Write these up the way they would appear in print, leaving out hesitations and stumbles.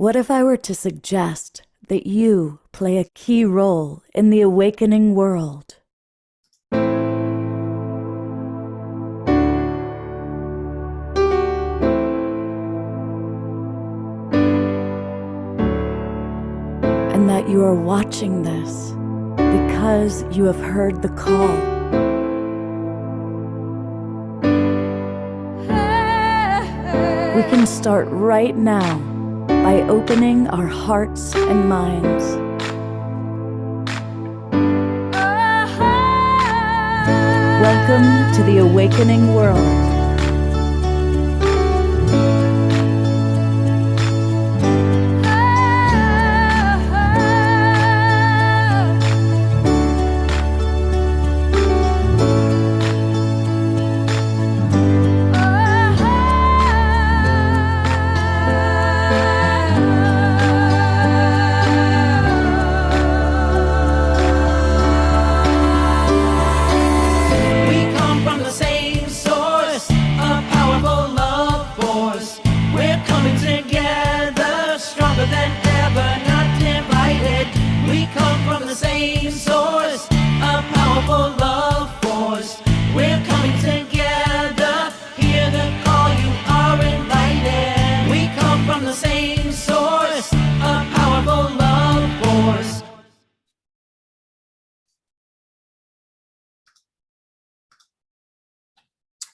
What if I were to suggest that you play a key role in the awakening world? And that you are watching this because you have heard the call. We can start right now by opening our hearts and minds. Welcome to the awakening world.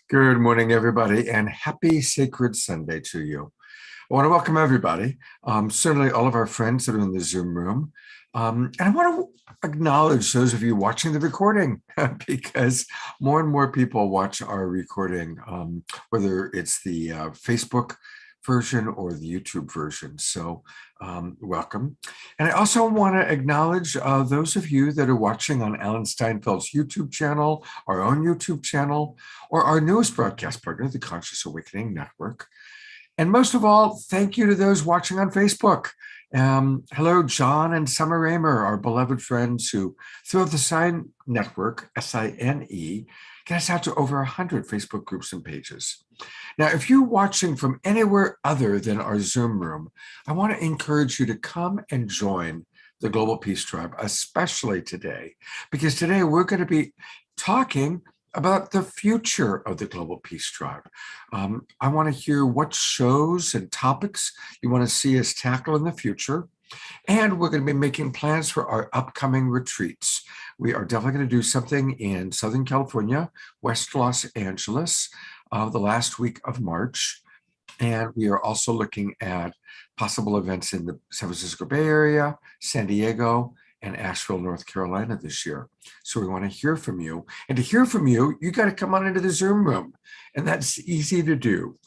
Good morning, everybody, and happy Sacred Sunday to you. I want to welcome everybody, certainly all of our friends that are in the Zoom room. And I want to acknowledge those of you watching the recording because more and more people watch our recording, whether it's the Facebook version or the YouTube version. So welcome. And I also want to acknowledge those of you that are watching on Alan Steinfeld's YouTube channel, our own YouTube channel, or our newest broadcast partner, the Conscious Awakening Network. And most of all, thank you to those watching on Facebook. Hello, John and Summer Raymer, our beloved friends who, through the Sign Network, SINE, get us out to over 100 Facebook groups and pages. Now, if you're watching from anywhere other than our Zoom room, I want to encourage you to come and join the Global Peace Tribe, especially today, because today we're going to be talking about the future of the Global Peace Tribe. I want to hear what shows and topics you want to see us tackle in the future. And we're going to be making plans for our upcoming retreats. We are definitely going to do something in Southern California, West Los Angeles, the last week of March. And we are also looking at possible events in the San Francisco Bay Area, San Diego, and Asheville, North Carolina this year. So we want to hear from you. And to hear from you, you got to come on into the Zoom room. And that's easy to do.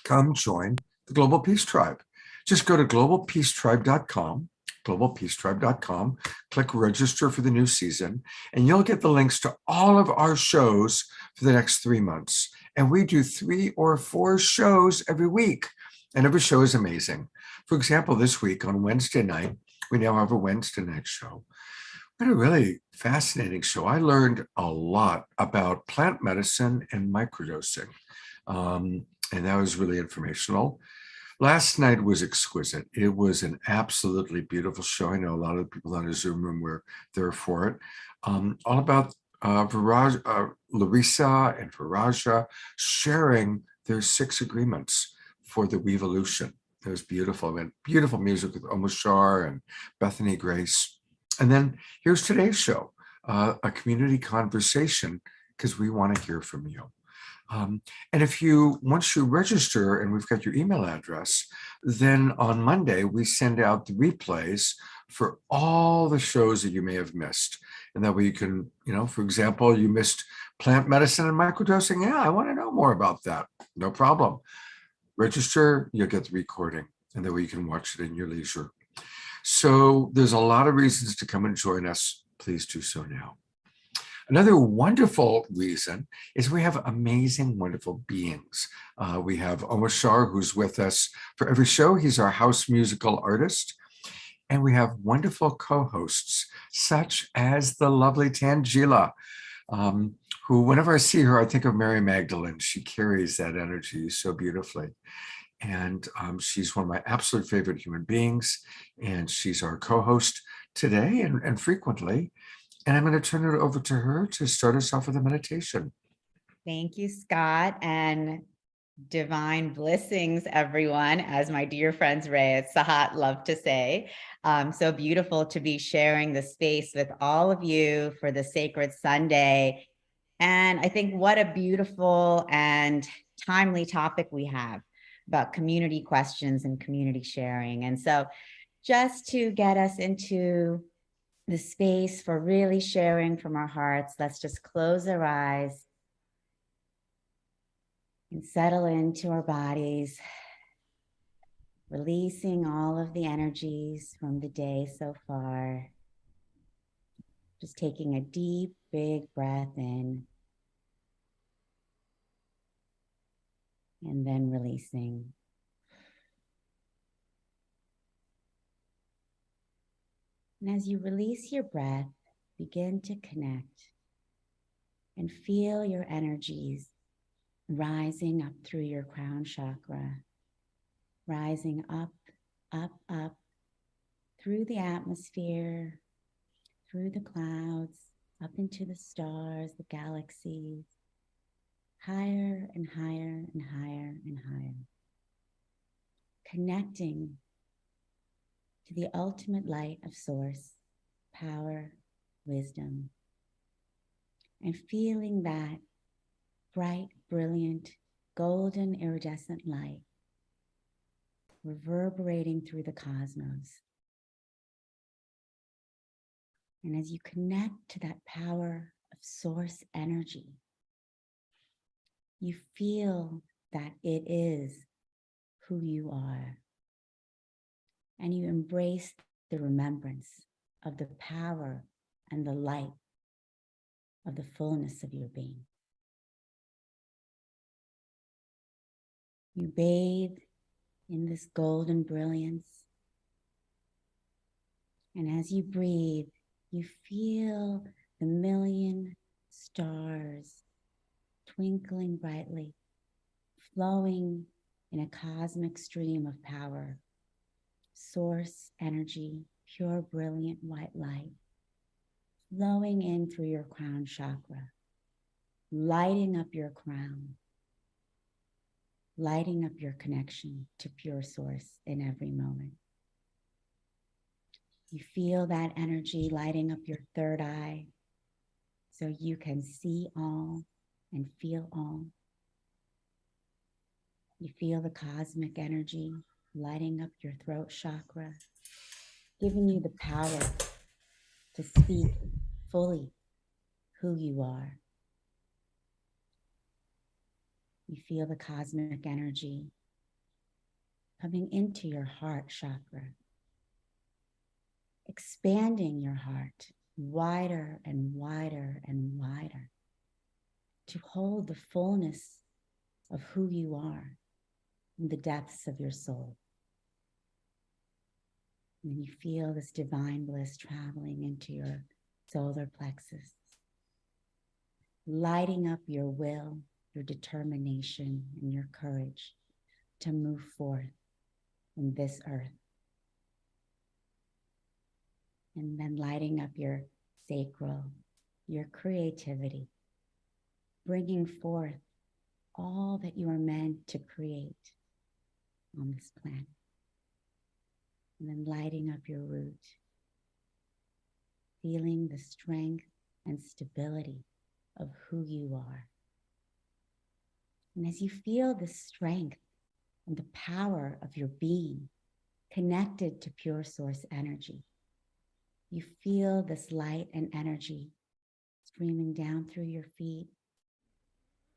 Come join the Global Peace Tribe. Just go to globalpeacetribe.com, click register for the new season, and you'll get the links to all of our shows for the next 3 months. And we do 3 or 4 shows every week, and every show is amazing. For example, this week on Wednesday night, we now have a Wednesday night show. What a really fascinating show. I learned a lot about plant medicine and microdosing, and that was really informational. Last night was exquisite. It was an absolutely beautiful show. I know a lot of the people on the Zoom room were there for it. All about Larissa and Viraja sharing their 6 agreements for the Weevolution. It was beautiful. And beautiful music with Omar Shar and Bethany Grace. And then here's today's show, a community conversation, because we want to hear from you. And once you register and we've got your email address, then on Monday, we send out the replays for all the shows that you may have missed. And that way you can, for example, you missed plant medicine and microdosing. Yeah, I want to know more about that. No problem. Register, you'll get the recording, and that way you can watch it in your leisure. So there's a lot of reasons to come and join us. Please do so now. Another wonderful reason is we have amazing, wonderful beings. We have Omar Shar, who's with us for every show. He's our house musical artist. And we have wonderful co-hosts, such as the lovely Tangela, who, whenever I see her, I think of Mary Magdalene. She carries that energy so beautifully. And she's one of my absolute favorite human beings. And she's our co-host today and frequently. And I'm going to turn it over to her to start us off with a meditation. Thank you, Scott, and divine blessings, everyone, as my dear friends Ray and Sahat love to say. So beautiful to be sharing the space with all of you for the Sacred Sunday. And I think what a beautiful and timely topic we have about community questions and community sharing. And so just to get us into the space for really sharing from our hearts, let's just close our eyes and settle into our bodies, releasing all of the energies from the day so far. Just taking a deep, big breath in and then releasing. And as you release your breath, begin to connect and feel your energies rising up through your crown chakra, rising up, up, up through the atmosphere, through the clouds, up into the stars, the galaxies, higher and higher and higher and higher. Connecting to the ultimate light of source, power, wisdom, and feeling that bright, brilliant, golden, iridescent light reverberating through the cosmos. And as you connect to that power of source energy, you feel that it is who you are. And you embrace the remembrance of the power and the light of the fullness of your being. You bathe in this golden brilliance. And as you breathe, you feel the million stars twinkling brightly, flowing in a cosmic stream of power, source energy, pure, brilliant white light, flowing in through your crown chakra, lighting up your crown, lighting up your connection to pure source in every moment. You feel that energy lighting up your third eye so you can see all and feel all. You feel the cosmic energy lighting up your throat chakra, giving you the power to speak fully who you are. You feel the cosmic energy coming into your heart chakra, expanding your heart wider and wider and wider to hold the fullness of who you are in the depths of your soul. And you feel this divine bliss traveling into your solar plexus, lighting up your will, your determination, and your courage to move forth in this earth. And then lighting up your sacral, your creativity, bringing forth all that you are meant to create on this planet. And then lighting up your root, feeling the strength and stability of who you are. And as you feel the strength and the power of your being connected to pure source energy, you feel this light and energy streaming down through your feet,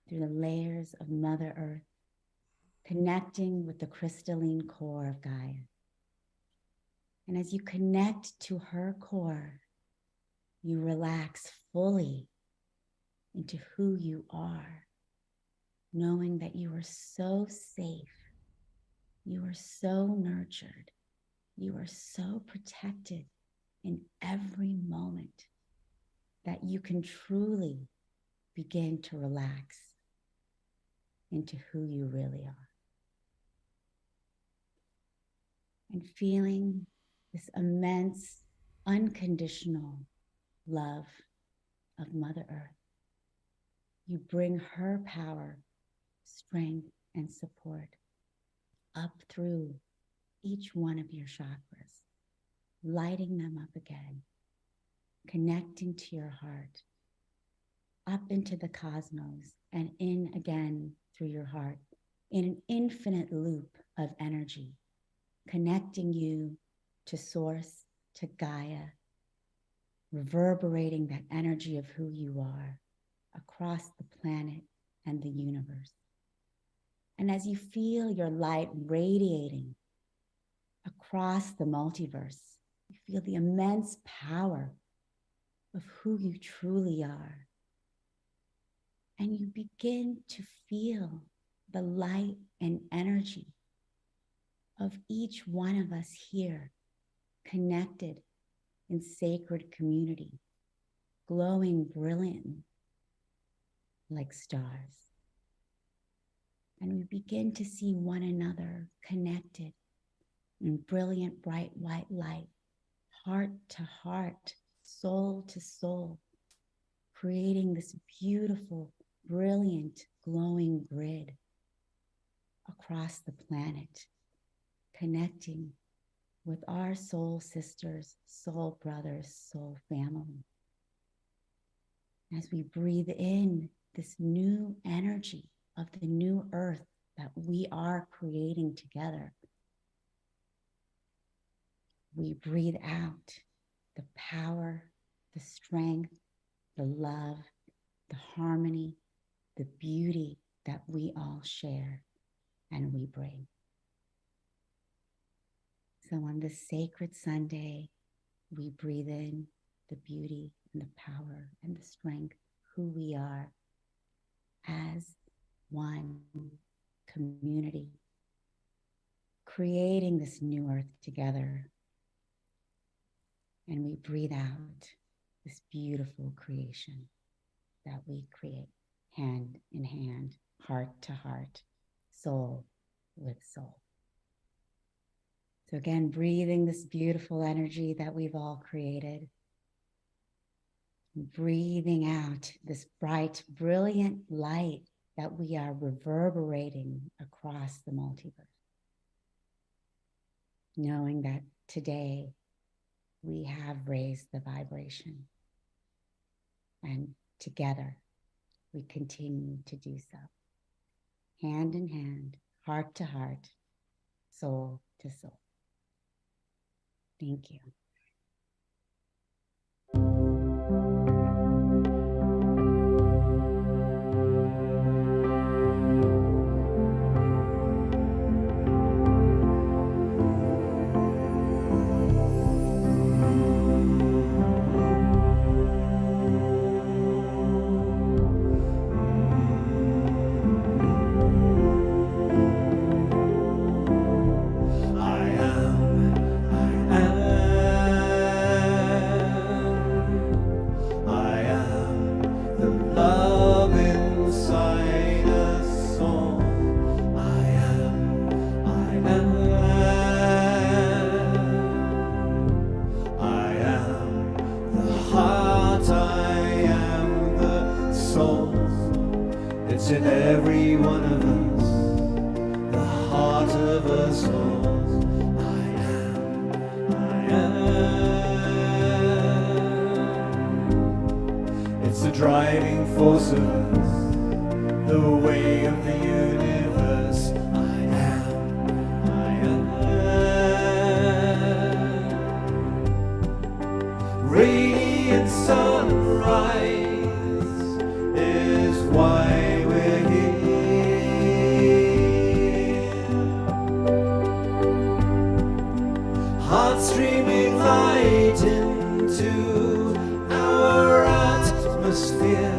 through the layers of Mother Earth, connecting with the crystalline core of Gaia. And as you connect to her core, you relax fully into who you are, knowing that you are so safe, you are so nurtured, you are so protected in every moment that you can truly begin to relax into who you really are. and feeling this immense, unconditional love of Mother Earth. You bring her power, strength, and support up through each one of your chakras, lighting them up again, connecting to your heart, up into the cosmos, and in again through your heart, in an infinite loop of energy, connecting you to Source, to Gaia, reverberating that energy of who you are across the planet and the universe. And as you feel your light radiating across the multiverse, you feel the immense power of who you truly are. And you begin to feel the light and energy of each one of us here, connected in sacred community, glowing brilliantly like stars. And we begin to see one another connected in brilliant, bright, white light, heart to heart, soul to soul, creating this beautiful, brilliant, glowing grid across the planet, connecting with our soul sisters, soul brothers, soul family. As we breathe in this new energy of the new earth that we are creating together, we breathe out the power, the strength, the love, the harmony, the beauty that we all share and we bring. So on this sacred Sunday, we breathe in the beauty and the power and the strength, who we are as one community, creating this new earth together. And we breathe out this beautiful creation that we create hand in hand, heart to heart, soul with soul. So again, breathing this beautiful energy that we've all created. Breathing out this bright, brilliant light that we are reverberating across the multiverse. Knowing that today we have raised the vibration. And together we continue to do so. Hand in hand, heart to heart, soul to soul. Thank you. In every one of us, the heart of us all. I am. It's the driving force of us, the way of the universe. I am. Radiant sunrise is why streaming light into our atmosphere,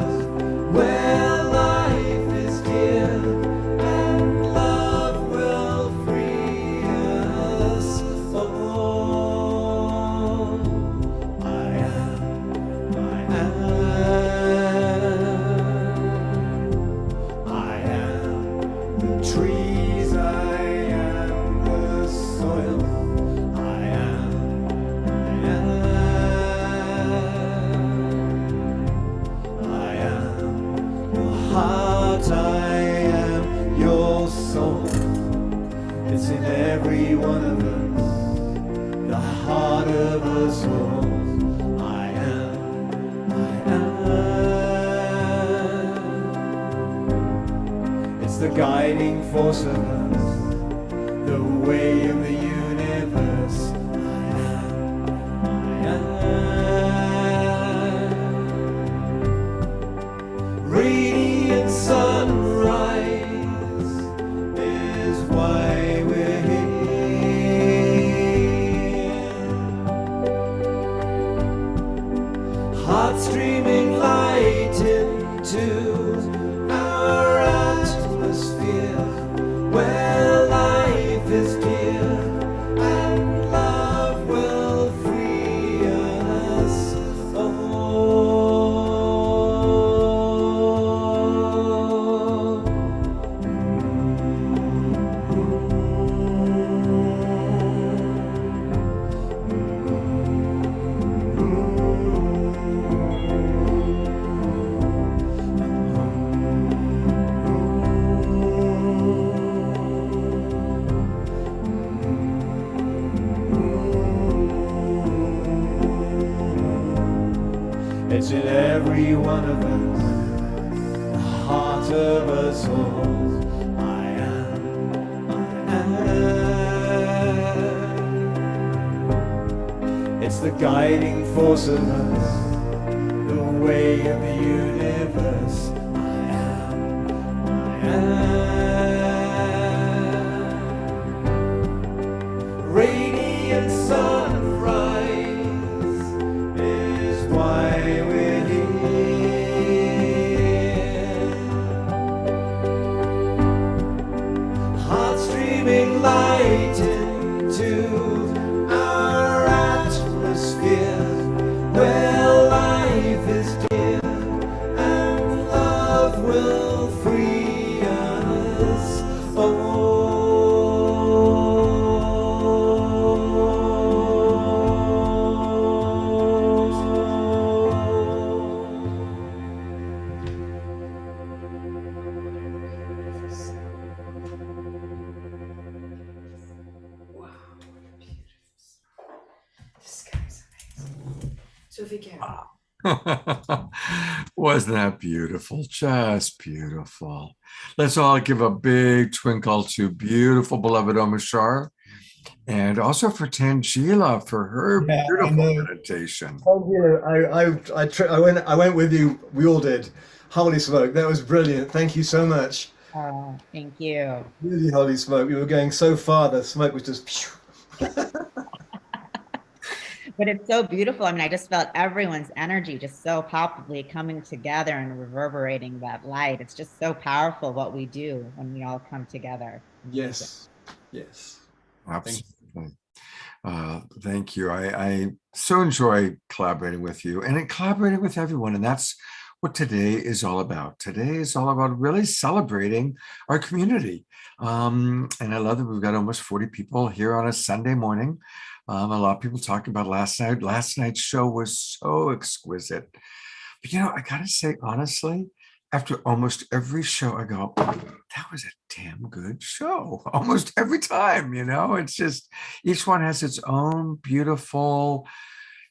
where life is dear and love will free us all. I am. heart, I am your soul. It's in every one of us, the heart of us all. I am, I am. It's the guiding force of us, the way of the universe. I am, I am. Radiant sunrise is why we're here. Heart streaming light into our atmosphere, where life is dear and love will free us all. It's in every one of us, the heart of us all. I am, I am. It's the guiding force of us, the way of the universe. I am, I am. Radiant sunrise is why we're here. Heart streaming light into our atmosphere, where life is dear and love will free us This guy's amazing. Sophie Carroll. Wasn't that beautiful? Just beautiful. Let's all give a big twinkle to beautiful, beloved Omashar, and also for Tangela for her Yeah, I beautiful know. meditation. Oh yeah, I went with you. We all did. Holy smoke, that was brilliant. Thank you so much. Oh, thank you. Really, holy smoke. We were going so far, the smoke was just. Phew. But it's so beautiful. I mean, I just felt everyone's energy just so palpably coming together and reverberating that light. It's just so powerful what we do when we all come together. Yes, yes. Absolutely. Thank you. I so enjoy collaborating with you and in collaborating with everyone. And that's what today is all about. Today is all about really celebrating our community. And I love that we've got almost 40 people here on a Sunday morning. A lot of people talking about last night. Last night's show was so exquisite. But, I got to say, honestly, after almost every show, I go, that was a damn good show. Almost every time, it's just each one has its own beautiful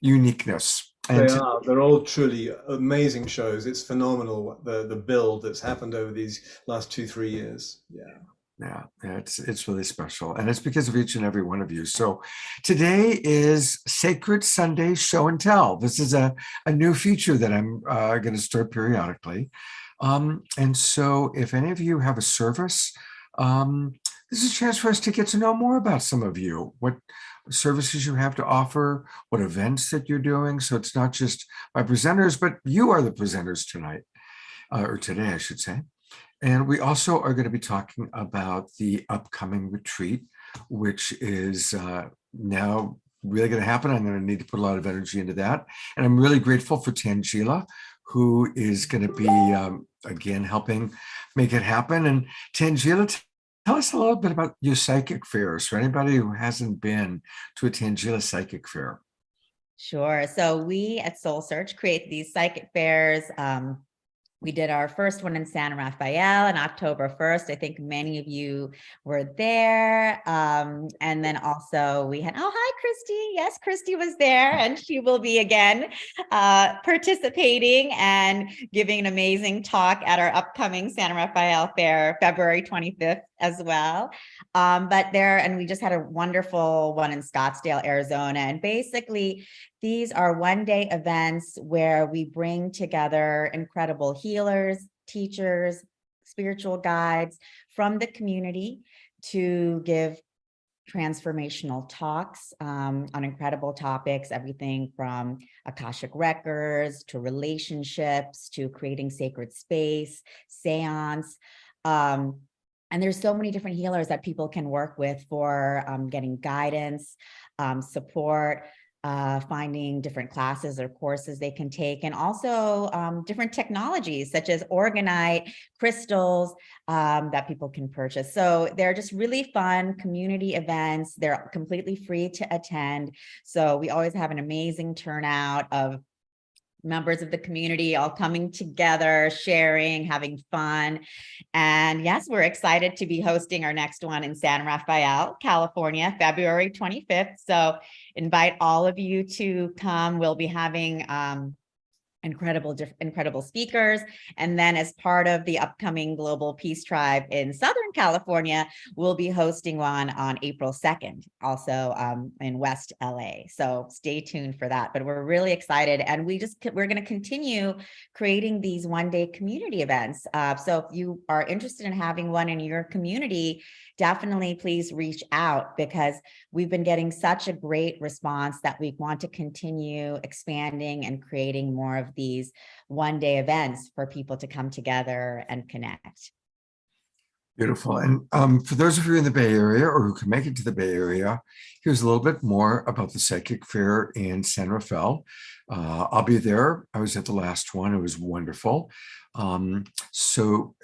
uniqueness. They are. They're all truly amazing shows. It's phenomenal, the build that's happened over these last 2-3 years. Yeah. Yeah, it's really special. And it's because of each and every one of you. So today is Sacred Sunday Show and Tell. This is a new feature that I'm going to start periodically. And so if any of you have a service, this is a chance for us to get to know more about some of you, what services you have to offer, what events that you're doing. So it's not just my presenters, but you are the presenters tonight, or today, I should say. And we also are going to be talking about the upcoming retreat, which is now really going to happen. I'm going to need to put a lot of energy into that. And I'm really grateful for Tangela, who is going to be, again, helping make it happen. And Tangela, tell us a little bit about your psychic fairs for anybody who hasn't been to a Tangela psychic fair. Sure. So we at Soul Search create these psychic fairs We did our first one in San Rafael on October 1st. I think many of you were there. And then also we had, oh, hi, Christy. Yes, Christy was there, and she will be again participating and giving an amazing talk at our upcoming San Rafael Fair, February 25th as well. And we just had a wonderful one in Scottsdale, Arizona. And basically, these are one-day events where we bring together incredible healers, teachers, spiritual guides from the community to give transformational talks on incredible topics, everything from Akashic records to relationships to creating sacred space, seance. And there's so many different healers that people can work with for getting guidance, support, finding different classes or courses they can take, and also different technologies such as Orgonite, crystals that people can purchase. So they're just really fun community events. They're completely free to attend. So we always have an amazing turnout of members of the community all coming together, sharing, having fun. And yes, we're excited to be hosting our next one in San Rafael, California, February 25th. So invite all of you to come. We'll be having incredible speakers. And then as part of the upcoming Global Peace Tribe in Southern California, we'll be hosting one on April 2nd, also in West LA. So stay tuned for that. But we're really excited. And we're going to continue creating these one-day community events. So if you are interested in having one in your community, definitely please reach out, because we've been getting such a great response that we want to continue expanding and creating more of these one-day events for people to come together and connect. Beautiful. And for those of you in the Bay Area or who can make it to the Bay Area, here's a little bit more about the Psychic Fair in San Rafael. I'll be there. I was at the last one. It was wonderful. And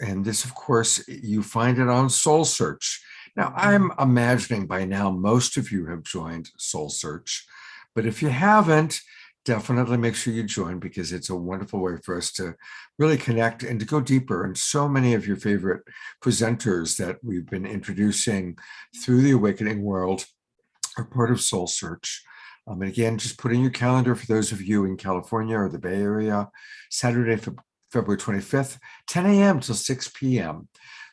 this, of course, you find it on Soul Search. Now, I'm imagining by now most of you have joined Soul Search, but if you haven't, definitely make sure you join, because it's a wonderful way for us to really connect and to go deeper. And so many of your favorite presenters that we've been introducing through the Awakening World are part of Soul Search. And again, just put in your calendar for those of you in California or the Bay Area, Saturday, February 25th, 10 a.m. till 6 p.m.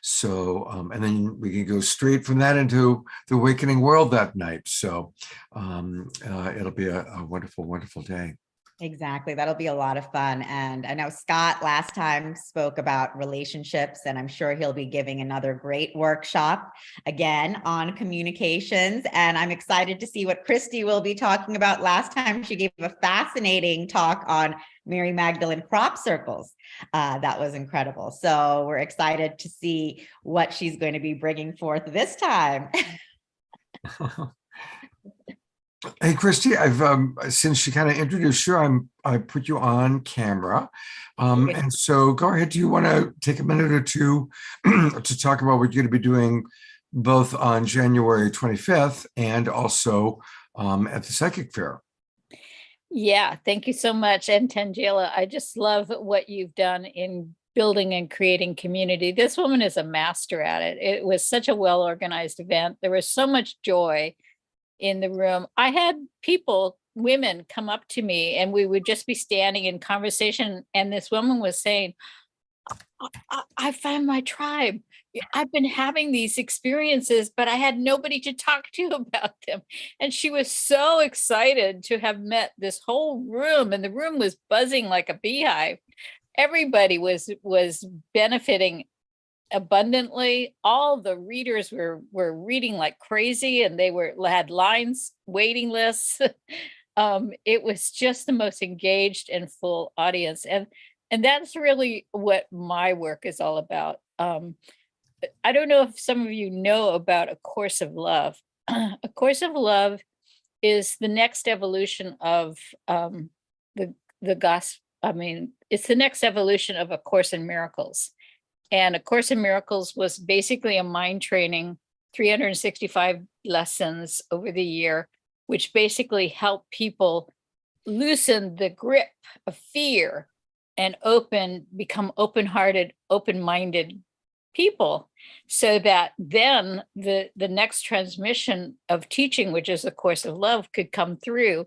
So, and then we can go straight from that into the Awakening World that night. So it'll be a wonderful, wonderful day. Exactly. That'll be a lot of fun. And I know Scott last time spoke about relationships, and I'm sure he'll be giving another great workshop again on communications. And I'm excited to see what Christy will be talking about. Last time she gave a fascinating talk on Mary Magdalene crop circles. That was incredible. So we're excited to see what she's going to be bringing forth this time. Hey, Christy, I've since you kind of introduced you, I put you on camera. And so go ahead. Do you want to take a minute or two to talk about what you're going to be doing both on January 25th and also at the Psychic Fair? Yeah, thank you so much. And Tangela, I just love what you've done in building and creating community. This woman is a master at it. It was such a well-organized event. There was so much joy in the room. I had women come up to me, and we would just be standing in conversation. And this woman was saying, I found my tribe. I've been having these experiences, but I had nobody to talk to about them. And she was so excited to have met this whole room, and the room was buzzing like a beehive. Everybody was benefiting abundantly. All the readers were reading like crazy, and they had lines, waiting lists. It was just the most engaged and full audience. And that's really what my work is all about. I don't know if some of you know about A Course of Love. A Course of Love is the next evolution of the gospel. I mean, it's the next evolution of A Course in Miracles. And A Course in Miracles was basically a mind training, 365 lessons over the year, which basically help people loosen the grip of fear and become open-hearted, open-minded people, so that then the next transmission of teaching, which is the Course of Love, could come through.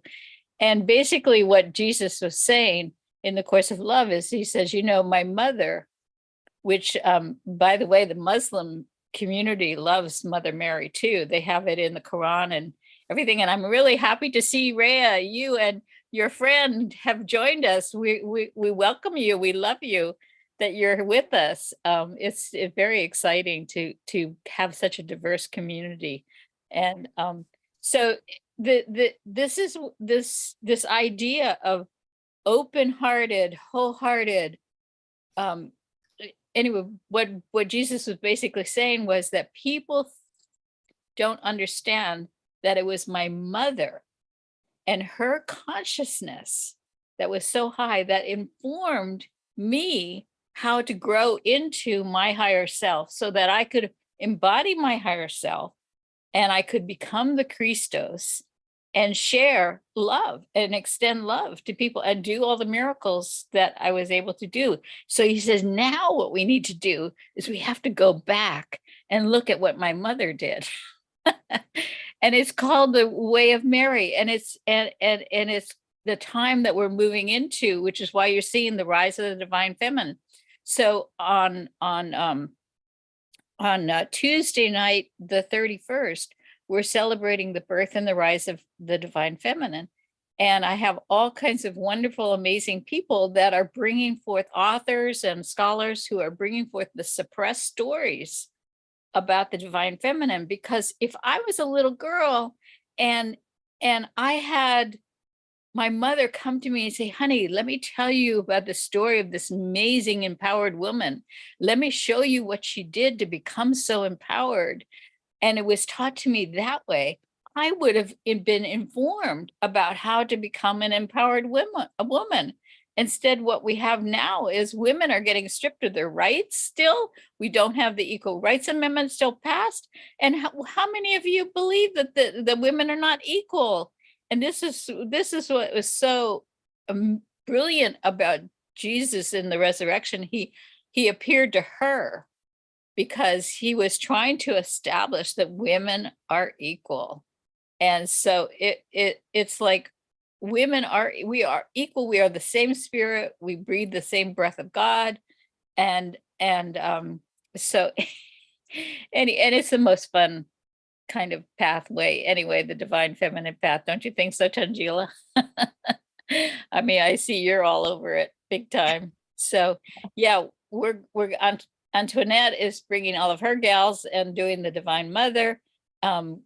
And basically what Jesus was saying in the Course of Love is, he says, my mother, which by the way, the Muslim community loves Mother Mary too. They have it in the Quran and everything. And I'm really happy to see, Rhea, you and your friend have joined us. We welcome you. We love you that you're with us. It's very exciting to have such a diverse community. And so this idea of open-hearted, wholehearted, anyway, what Jesus was basically saying was that people don't understand that it was my mother and her consciousness that was so high that informed me how to grow into my higher self, so that I could embody my higher self and I could become the Christos and share love and extend love to people and do all the miracles that I was able to do. So he says, now what we need to do is we have to go back and look at what my mother did. And it's called the Way of Mary. And it's the time that we're moving into, which is why you're seeing the rise of the divine feminine. So on Tuesday night, the 31st, we're celebrating the birth and the rise of the divine feminine. And I have all kinds of wonderful, amazing people that are bringing forth, authors and scholars who are bringing forth the suppressed stories about the divine feminine. Because if I was a little girl and I had my mother come to me and say, honey, let me tell you about the story of this amazing empowered woman. Let me show you what she did to become so empowered. And it was taught to me that way, I would have been informed about how to become an empowered woman. Instead, what we have now is women are getting stripped of their rights still. We don't have the Equal Rights Amendment still passed. And how many of you believe that the women are not equal? And this is what was so brilliant about Jesus in the resurrection. He appeared to her because he was trying to establish that women are equal. And so it's like we are equal. We are the same spirit. We breathe the same breath of God. And so and it's the most fun kind of pathway anyway, the divine feminine path. Don't you think so, Tangela? I mean, I see you're all over it big time. So yeah, we're Antoinette is bringing all of her gals and doing the Divine Mother. And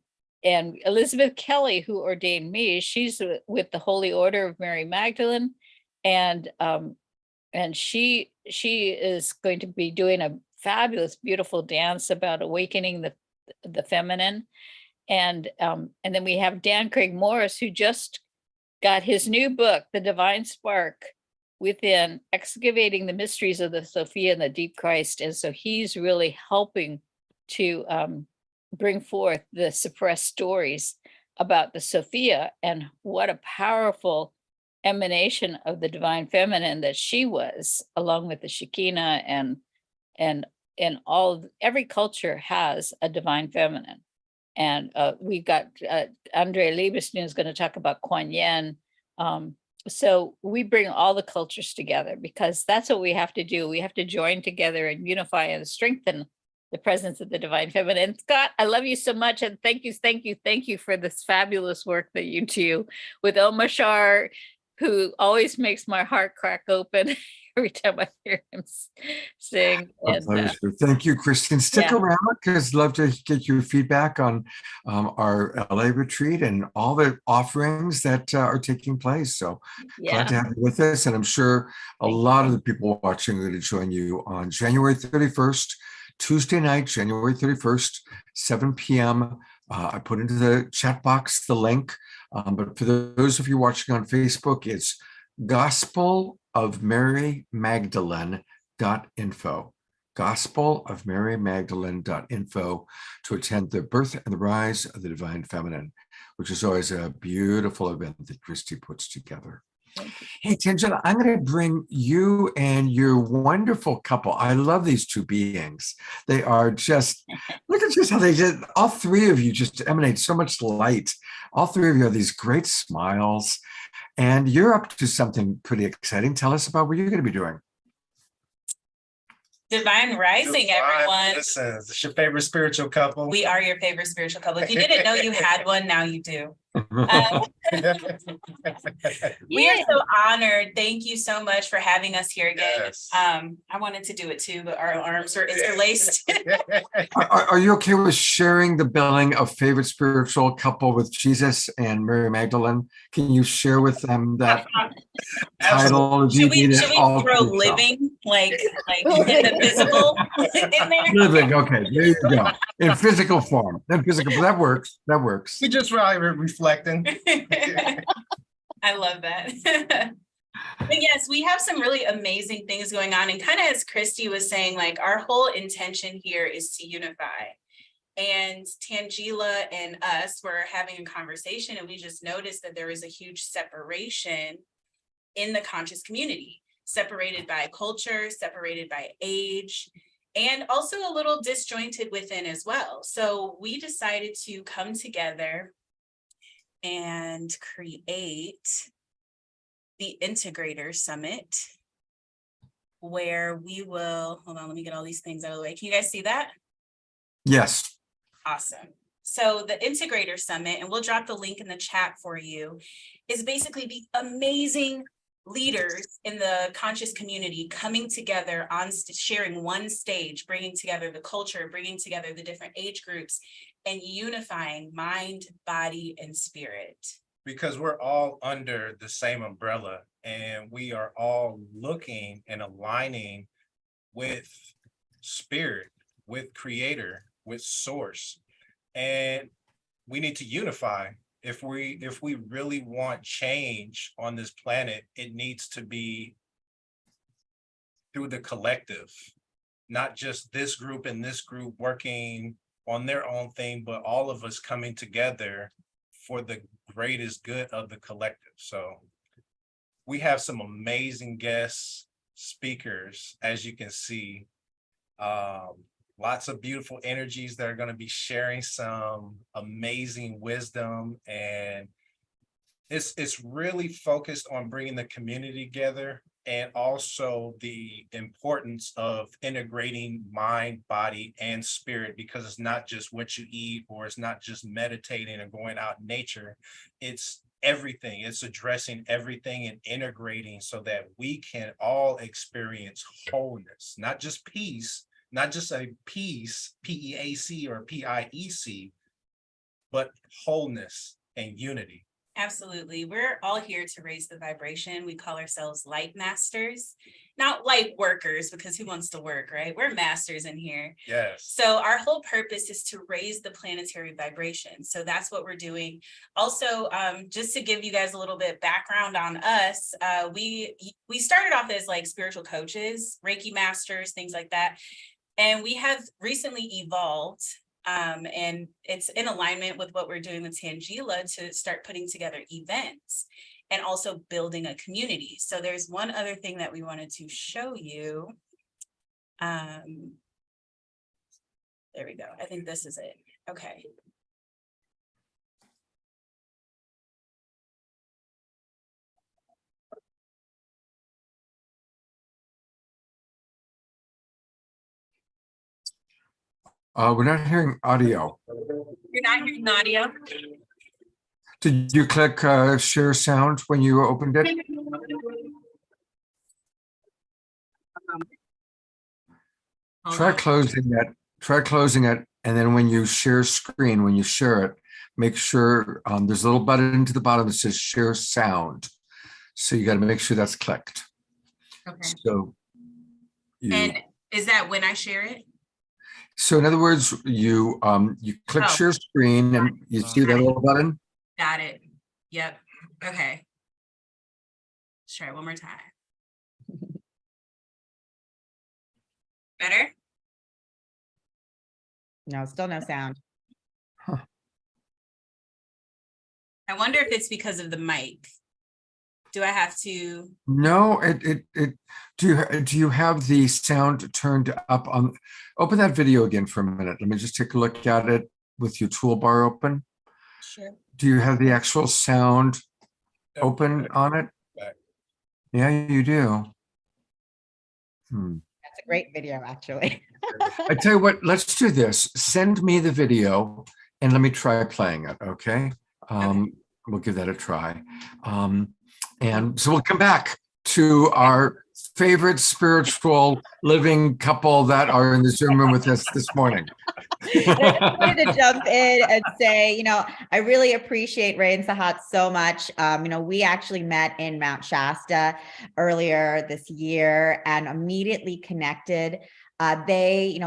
Elizabeth Kelly, who ordained me, she's with the Holy Order of Mary Magdalene. And she is going to be doing a fabulous, beautiful dance about awakening the feminine. And then we have Dan Craig Morris, who just got his new book, The Divine Spark Within, Excavating the Mysteries of the Sophia and the Deep Christ. And so he's really helping to bring forth the suppressed stories about the Sophia and what a powerful emanation of the divine feminine that she was, along with the Shekinah and every culture has a divine feminine. And we got Andre Liebesman is going to talk about Kuan Yin. So we bring all the cultures together because that's what we have to do. We have to join together and unify and strengthen the presence of the divine feminine. Scott, I love you so much. And thank you for this fabulous work that you do with Omashar, who always makes my heart crack open every time I hear him sing. And, thank you, Kristen. Stick around because I'd love to get your feedback on our LA retreat and all the offerings that are taking place. So glad to have you with us. And I'm sure a lot of the people watching are going to join you on January 31st, Tuesday night, January 31st, 7 p.m. I put into the chat box the link. But for those of you watching on Facebook, it's gospelofmarymagdalene.info. gospelofmarymagdalene.info to attend the birth and the rise of the divine feminine, which is always a beautiful event that Christy puts together. Hey, Tangela, I'm going to bring you and your wonderful couple. I love these two beings. They are just, look at just how they just, all three of you just emanate so much light. All three of you have these great smiles, and you're up to something pretty exciting. Tell us about what you're going to be doing. Divine Rising, everyone. Listen, it's your favorite spiritual couple. We are your favorite spiritual couple. If you didn't know you had one, now you do. We are so honored. Thank you so much for having us here again. Yes. I wanted to do it too, but our arms are interlaced. Are you okay with sharing the billing of favorite spiritual couple with Jesus and Mary Magdalene? Can you share with them that title? Or do you Should we need it all throw to yourself? living like in the physical in there? Living, okay, there you go. In physical form. In physical, that works. That works. We just reflecting. I love that. But yes, we have some really amazing things going on. And kind of as Christy was saying, like our whole intention here is to unify. And Tangela and us were having a conversation, and we just noticed that there was a huge separation in the conscious community, separated by culture, separated by age, and also a little disjointed within as well. So we decided to come together and create the Integrator Summit, where we will, hold on, let me get all these things out of the way. Can you guys see that? Yes. Awesome. So the Integrator Summit, and we'll drop the link in the chat for you, is basically the amazing leaders in the conscious community coming together on sharing one stage, bringing together the culture, bringing together the different age groups, and unifying mind, body, and spirit. Because we're all under the same umbrella, and we are all looking and aligning with spirit, with creator, with source. And we need to unify. If we really want change on this planet, it needs to be through the collective, not just this group and this group working on their own thing, but all of us coming together for the greatest good of the collective. So we have some amazing guest speakers, as you can see. Lots of beautiful energies that are going to be sharing some amazing wisdom, and it's really focused on bringing the community together, and also the importance of integrating mind, body, and spirit, because it's not just what you eat, or it's not just meditating or going out in nature. It's everything. It's addressing everything and integrating so that we can all experience wholeness, not just peace, not just a peace, P-E-A-C or P-I-E-C, but wholeness and unity. Absolutely. We're all here to raise the vibration. We call ourselves light masters, not light workers, because who wants to work, right? We're masters in here. Yes. So our whole purpose is to raise the planetary vibration. So that's what we're doing. Also, just to give you guys a little bit background on us, we started off as like spiritual coaches, Reiki masters, things like that. And we have recently evolved, and it's in alignment with what we're doing with Tangela to start putting together events and also building a community. So there's one other thing that we wanted to show you. There we go. I think this is it. Okay. We're not hearing audio. You're not hearing audio? Did you click share sound when you opened it? Try closing that. Try closing it, and then when you share screen, when you share it, make sure there's a little button to the bottom that says share sound. So you got to make sure that's clicked. Okay. So And is that when I share it? So in other words, you click share screen and you see that little button. Got it. Yep. Okay. Let's try it one more time. Better? No, still no sound. I wonder if it's because of the mic. Do I have to? No, do you have the sound turned up on, open that video again for a minute. Let me just take a look at it with your toolbar open. Sure. Do you have the actual sound open on it? Back. Yeah, you do. Hmm. That's a great video, actually. I tell you what, let's do this. Send me the video and let me try playing it, okay? We'll give that a try. And so we'll come back to our favorite spiritual living couple that are in the Zoom room with us this morning. I just wanted to jump in and say, I really appreciate Ray and Sahat so much. We actually met in Mount Shasta earlier this year and immediately connected. They,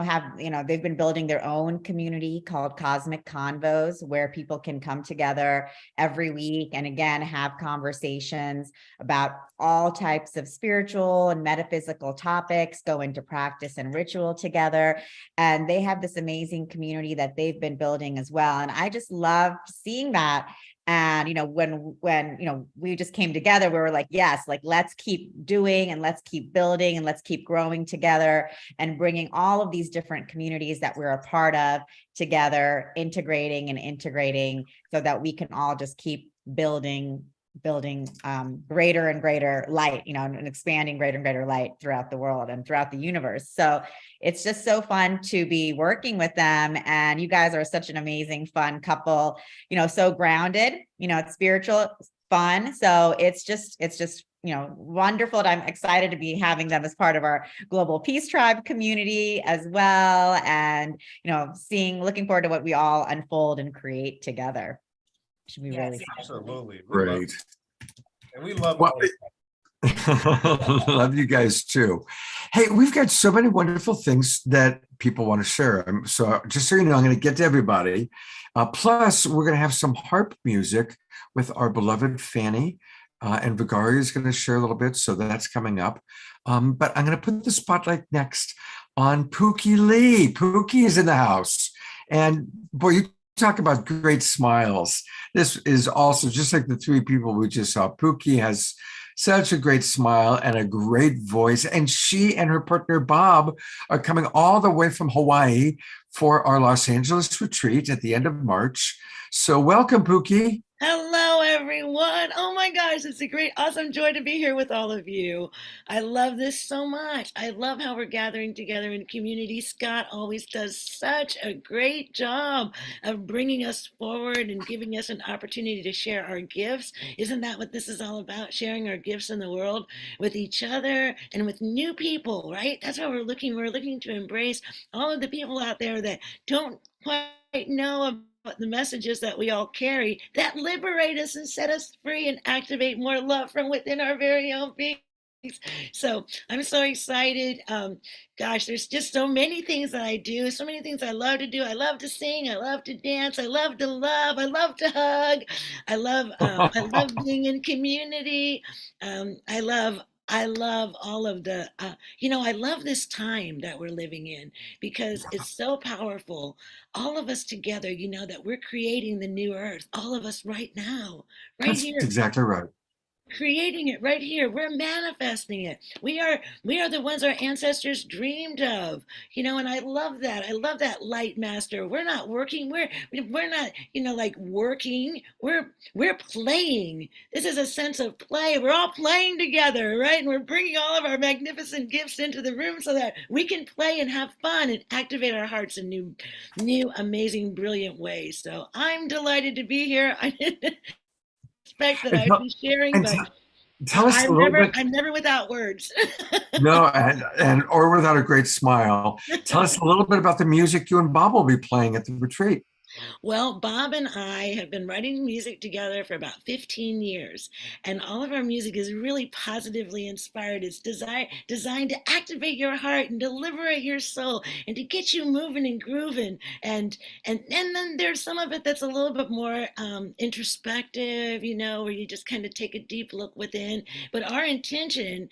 they've been building their own community called Cosmic Convos, where people can come together every week and again, have conversations about all types of spiritual and metaphysical topics, go into practice and ritual together. And they have this amazing community that they've been building as well. And I just love seeing that. And, when we just came together, we were like, yes, like, let's keep doing and let's keep building and let's keep growing together and bringing all of these different communities that we're a part of together, integrating so that we can all just keep building greater and greater light, and expanding greater and greater light throughout the world and throughout the universe. So it's just so fun to be working with them. And you guys are such an amazing, fun couple, so grounded, it's spiritual, fun. So it's just, wonderful. And I'm excited to be having them as part of our Global Peace Tribe community as well. And, looking forward to what we all unfold and create together. Should be really fun. Absolutely. Great. And we love Well, all of love you guys too. Hey, we've got so many wonderful things that people want to share. So just so you know, I'm going to get to everybody. Plus, we're going to have some harp music with our beloved Fanny. And Vigari is going to share a little bit. So that's coming up. But I'm going to put the spotlight next on Pookie Lee. Pookie is in the house. And boy, you talk about great smiles. This is also just like the three people we just saw. Pookie has such a great smile and a great voice. And she and her partner, Bob, are coming all the way from Hawaii for our Los Angeles retreat at the end of March. So welcome, Pookie. Hello, everyone. Oh my gosh, it's a great, awesome joy to be here with all of you. I love this so much. I love how we're gathering together in community. Scott always does such a great job of bringing us forward and giving us an opportunity to share our gifts. Isn't that what this is all about? Sharing our gifts in the world with each other and with new people, right? That's what we're looking. We're looking to embrace all of the people out there that don't quite know the messages that we all carry that liberate us and set us free and activate more love from within our very own beings. So I'm so excited. Gosh, there's just so many things that I do, so many things I love to do. I love to sing, I love to dance, I love to love, I love to hug. I love being in community. I love all of the, I love this time that we're living in because it's so powerful. All of us together, that we're creating the new earth, all of us right now, right That's here. exactly right. Creating it right here. We're manifesting it. We are the ones our ancestors dreamed of, and I love that. I love that, light master. We're not working. We're not, like working. We're playing. This is a sense of play. We're all playing together, right? And we're bringing all of our magnificent gifts into the room so that we can play and have fun and activate our hearts in new, amazing, brilliant ways. So I'm delighted to be here. I didn't expect that I'd be sharing, but tell us a little bit. I'm never without words. No, and or without a great smile. Tell us a little bit about the music you and Bob will be playing at the retreat. Well, Bob and I have been writing music together for about 15 years, and all of our music is really positively inspired. It's designed to activate your heart and to liberate your soul and to get you moving and grooving. And then there's some of it that's a little bit more introspective, where you just kind of take a deep look within. But our intention,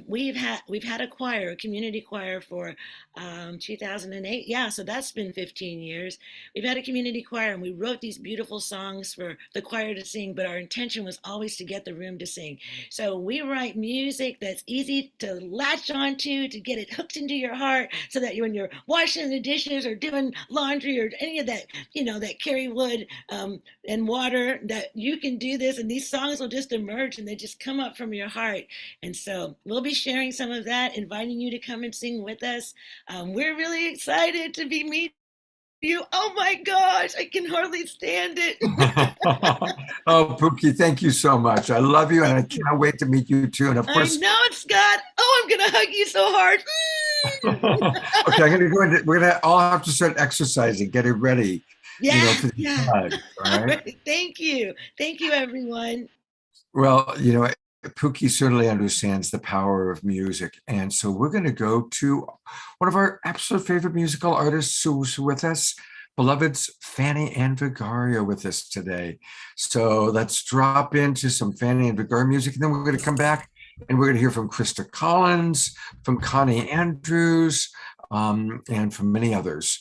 we've had a choir, a community choir for 2008. Yeah, so that's been 15 years. We've had a community community choir and we wrote these beautiful songs for the choir to sing, but our intention was always to get the room to sing. So we write music that's easy to latch onto, to get it hooked into your heart, so that when you're washing the dishes or doing laundry or any of that, that carry wood and water, that you can do this and these songs will just emerge and they just come up from your heart. And so we'll be sharing some of that, inviting you to come and sing with us. We're really excited to be meeting you. Oh my gosh, I can hardly stand it. Oh, Pookie, thank you so much. I love you, and I can't wait to meet you too. And of course, I know it, Scott. Oh, I'm gonna hug you so hard. okay, I'm gonna go into. We're gonna all have to start exercising, getting ready. For the hug, All right. Thank you, everyone. Well, Pookie certainly understands the power of music. And so we're going to go to one of our absolute favorite musical artists who's with us, beloved's Fanny Ann Vigario with us today. So let's drop into some Fanny Ann Vigario music, and then we're going to come back and we're going to hear from Krista Collins, from Connie Andrews, and from many others.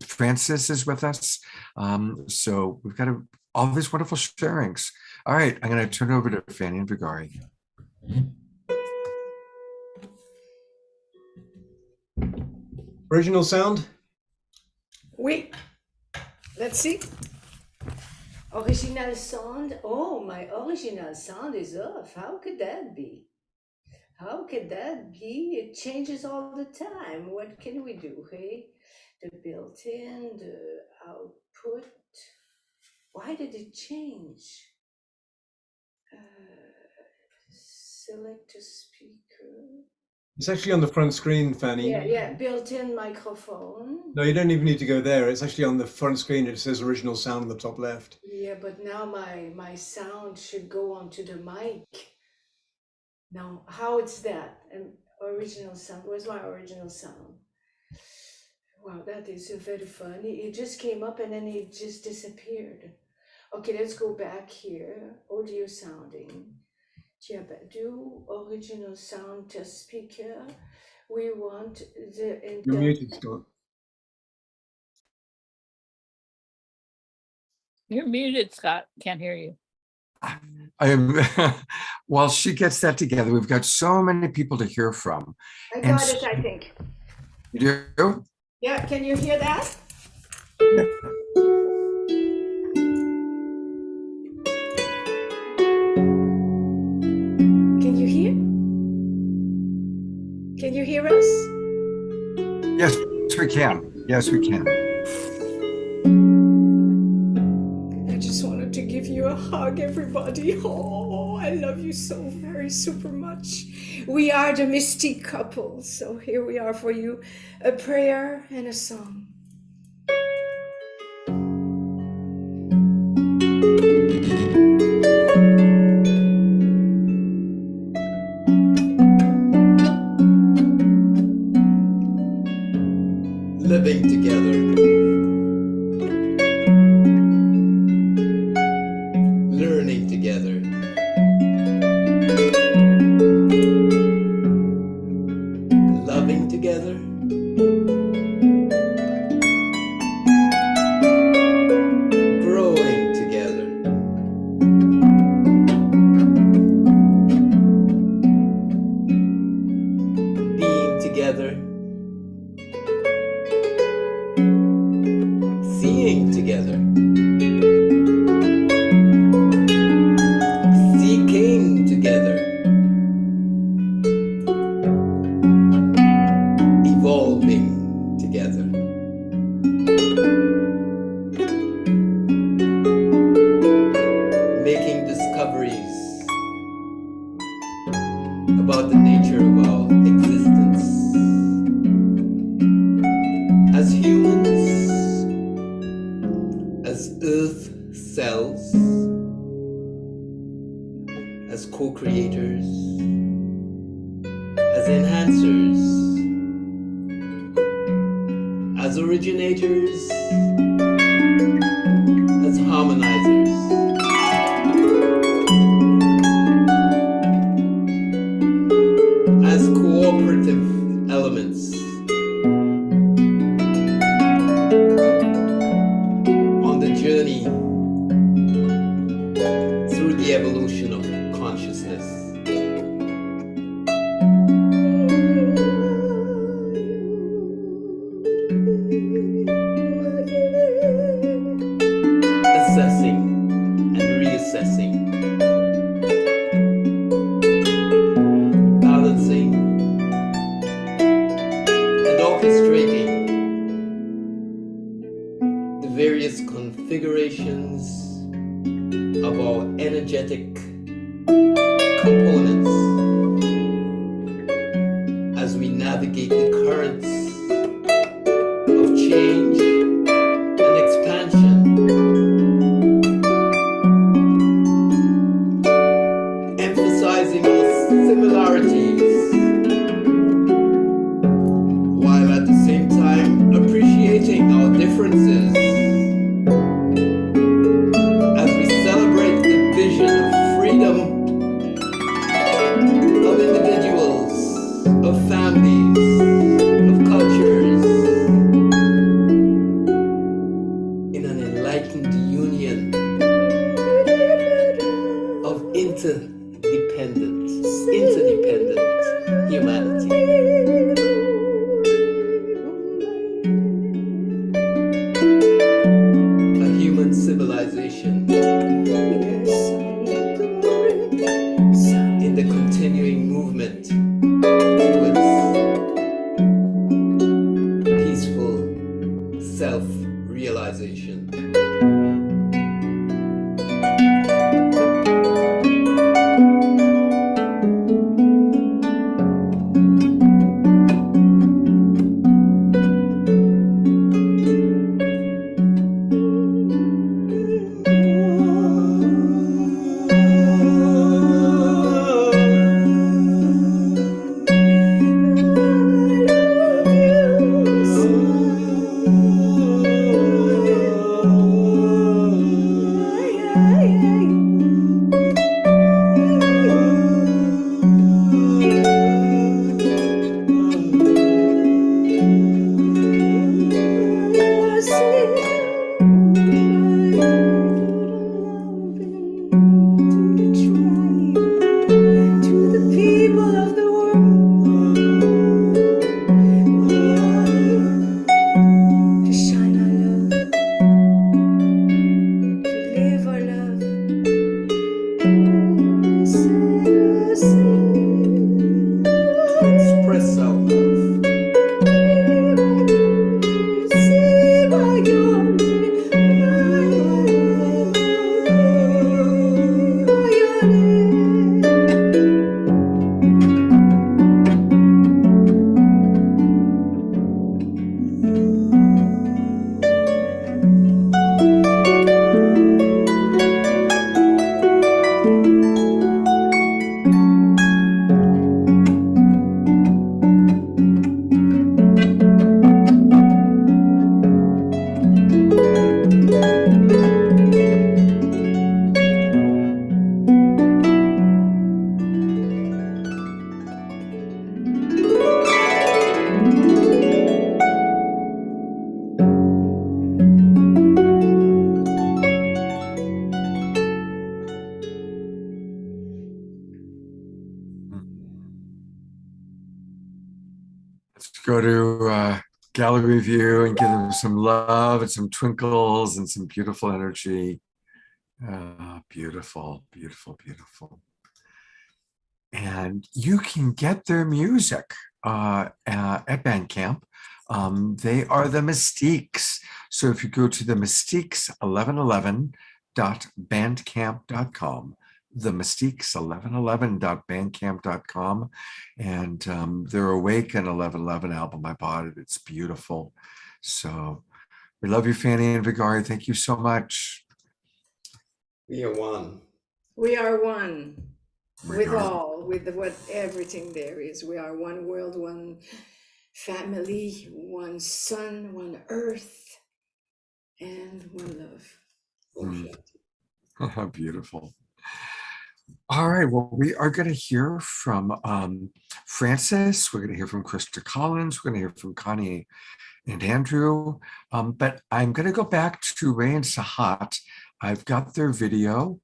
Francis is with us. So we've got all these wonderful sharings. All right, I'm going to turn it over to Fanny Ann Vigario. Original sound? Wait, let's see. Original sound. Oh, my original sound is off. How could that be? How could that be? It changes all the time. What can we do, hey? The built-in, the output. Why did it change? Select a speaker. It's actually on the front screen, Fanny. Yeah, built-in microphone. No, you don't even need to go there. It's actually on the front screen. It says original sound on the top left. Yeah, but now my sound should go onto the mic. Now, how it's that? An original sound. Where's my original sound? Wow, that is very funny. It just came up and then it just disappeared. Okay, let's go back here. Audio sounding. Do original sound test speaker. We want the You're muted, Scott. You're muted, Scott. Can't hear you. While she gets that together, we've got so many people to hear from. I got it, I think. You do? Yeah, can you hear that? Can you hear? Can you hear us? Yes, we can. Yes, we can. I just wanted to give you a hug, everybody. Oh, I love you so very super much. We are the Mystique couple. So here we are for you, a prayer and a song. Living together, learning together, loving together, growing together, being together, seeing together, seeking together, evolving together, making discoveries about the nature of our existence as humans, as earth cells, as co-creators, as enhancers, as originators, as harmonizers, as cooperative elements, orchestrating the various configurations of our energetic components as we navigate the currents of change and expansion, emphasizing our similarities while at the same time appreciating our differences as we celebrate the vision of freedom of individuals, of families, of cultures, in an enlightened union of interdependent humanity. A human civilization in the continuing movement towards peaceful self-realization. Express our love. Let's go to gallery view and give them some love and some twinkles and some beautiful energy. Beautiful, beautiful, beautiful. And you can get their music at Bandcamp. They are the Mystiques. So if you go to the Mystiques1111.bandcamp.com, the Mystiques1111.bandcamp.com, and their Awaken 1111 album, I bought it. It's beautiful. So we love you, Fanny and Vigari. Thank you so much. We are one. We are one We with are- all, with what everything there is. We are one world, one family, one sun, one earth, and one love. Beautiful. All right. Well, we are going to hear from Francis. We're going to hear from Krista Collins. We're going to hear from Connie and Andrew. But I'm going to go back to Ray and Sahat. I've got their video.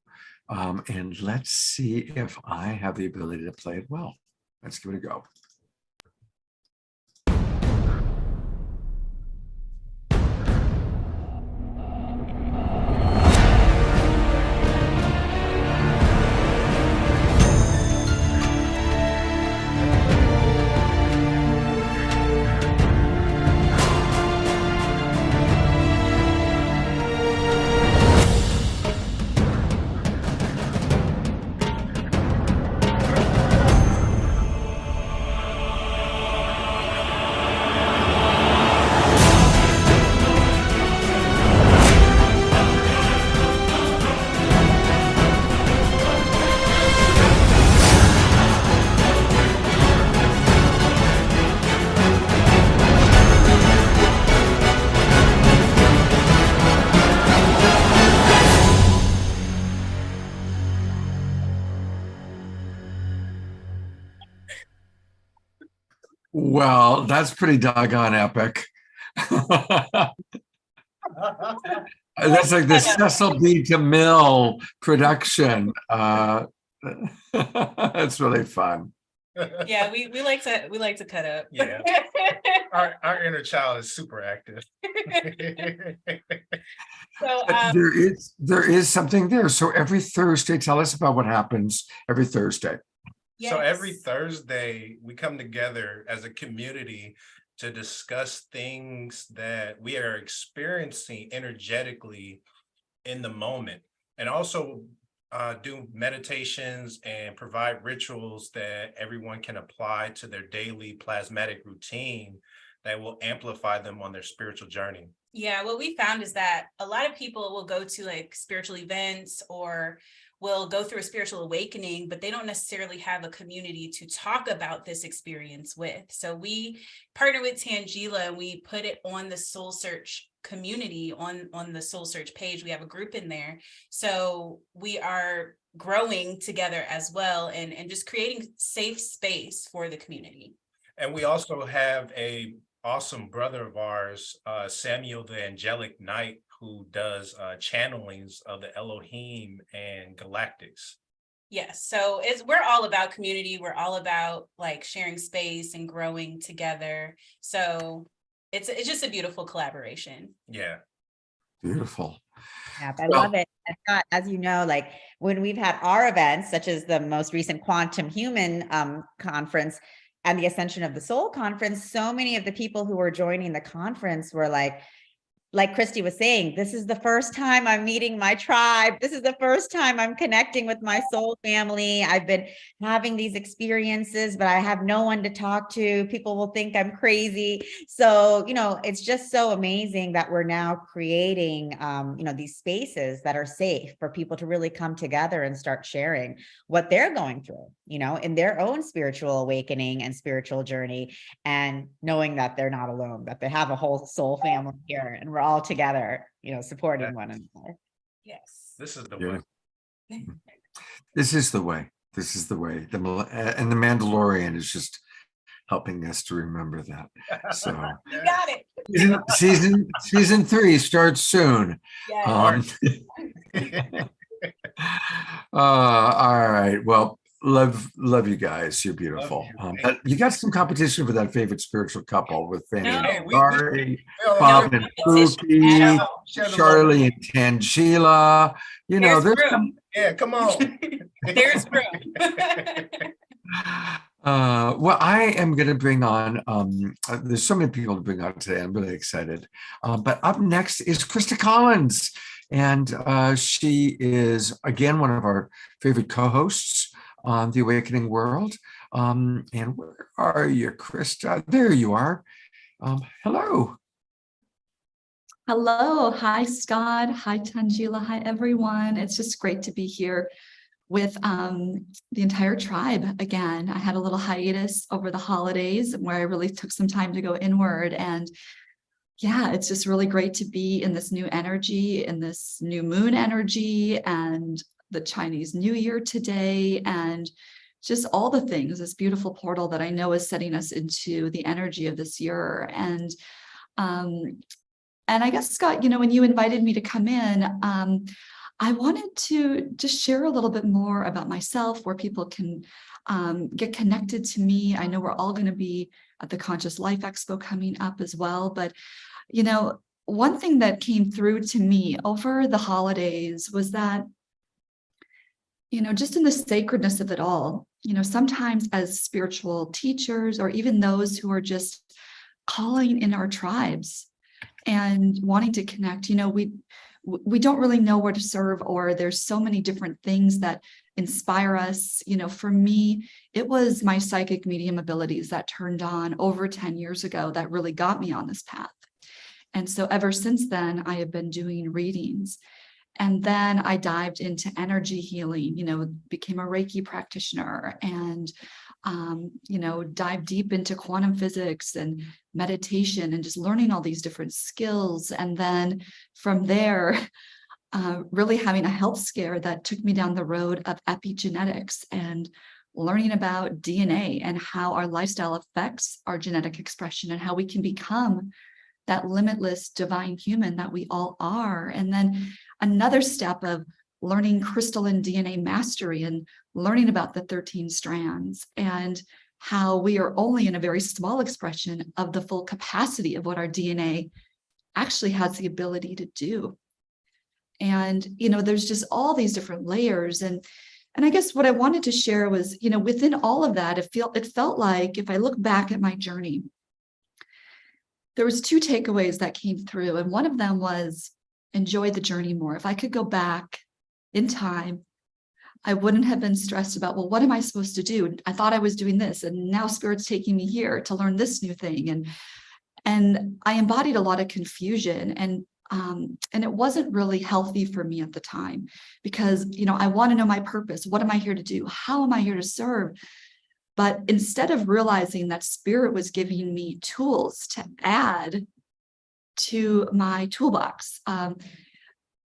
And let's see if I have the ability to play it well. Let's give it a go. Well, that's pretty doggone epic. That's like the Cecil B. DeMille production. It's really fun. Yeah, we like to cut up. Yeah. Our inner child is super active. So But there is something there. So every Thursday, tell us about what happens every Thursday. So every yes. Thursday, we come together as a community to discuss things that we are experiencing energetically in the moment, and also do meditations and provide rituals that everyone can apply to their daily plasmatic routine that will amplify them on their spiritual journey. Yeah, what we found is that a lot of people will go to like spiritual events or will go through a spiritual awakening, but they don't necessarily have a community to talk about this experience with. So we partner with Tangela and we put it on the Soul Search community on the Soul Search page. We have a group in there. So we are growing together as well and just creating safe space for the community. And we also have a awesome brother of ours, Samuel the Angelic Knight, who does channelings of the Elohim and Galactics. Yes, so we're all about community. We're all about like sharing space and growing together. So it's just a beautiful collaboration. Yeah. Beautiful. Yeah, I love it. And Scott, as you know, like when we've had our events, such as the most recent Quantum Human conference and the Ascension of the Soul conference, so many of the people who were joining the conference were like Christy was saying, this is the first time I'm meeting my tribe. This is the first time I'm connecting with my soul family. I've been having these experiences, but I have no one to talk to. People will think I'm crazy. So, it's just so amazing that we're now creating, these spaces that are safe for people to really come together and start sharing what they're going through, in their own spiritual awakening and spiritual journey, and knowing that they're not alone, that they have a whole soul family here and we're all together, supporting one another. Yes. This is the Yeah. way. This is the way. This is the way. And the Mandalorian is just helping us to remember that. So You got it. season 3 starts soon. Yes. All right. Well, love you guys. You're beautiful. But you got some competition for that favorite spiritual couple with Fanny No, and we- Kari, No, Bob no and competition Pookie, at all. Share the Charlie love. and Tangela. There's there's room. Yeah, come on. There's room. well, I am going to bring on, there's so many people to bring on today. I'm really excited. But up next is Krista Collins. And she is, again, one of our favorite co-hosts on The Awakening World. And where are you, Krista? There you are. Hello. Hello. Hi, Scott. Hi, Tangela. Hi, everyone. It's just great to be here with the entire tribe again. I had a little hiatus over the holidays where I really took some time to go inward. And yeah, it's just really great to be in this new energy, in this new moon energy, and the Chinese New Year today, and just all the things, this beautiful portal that I know is setting us into the energy of this year. And I guess, Scott, when you invited me to come in, I wanted to just share a little bit more about myself, where people can get connected to me. I know we're all going to be at the Conscious Life Expo coming up as well. But, one thing that came through to me over the holidays was that, just in the sacredness of it all, sometimes as spiritual teachers, or even those who are just calling in our tribes and wanting to connect, we don't really know where to serve, or there's so many different things that inspire us. For me, it was my psychic medium abilities that turned on over 10 years ago that really got me on this path. And so ever since then, I have been doing readings. And then I dived into energy healing, became a Reiki practitioner, and dive deep into quantum physics and meditation and just learning all these different skills. And then from there, really having a health scare that took me down the road of epigenetics and learning about DNA and how our lifestyle affects our genetic expression and how we can become that limitless divine human that we all are. And then another step of learning crystalline DNA mastery and learning about the 13 strands and how we are only in a very small expression of the full capacity of what our DNA actually has the ability to do. And, there's just all these different layers. And I guess what I wanted to share was, within all of that, it felt like if I look back at my journey, there was 2 takeaways that came through. And one of them was enjoy the journey more. If I could go back in time, I wouldn't have been stressed about, well, what am I supposed to do? I thought I was doing this, and now Spirit's taking me here to learn this new thing. And I embodied a lot of confusion, and it wasn't really healthy for me at the time because, I want to know my purpose. What am I here to do? How am I here to serve? But instead of realizing that Spirit was giving me tools to add to my toolbox,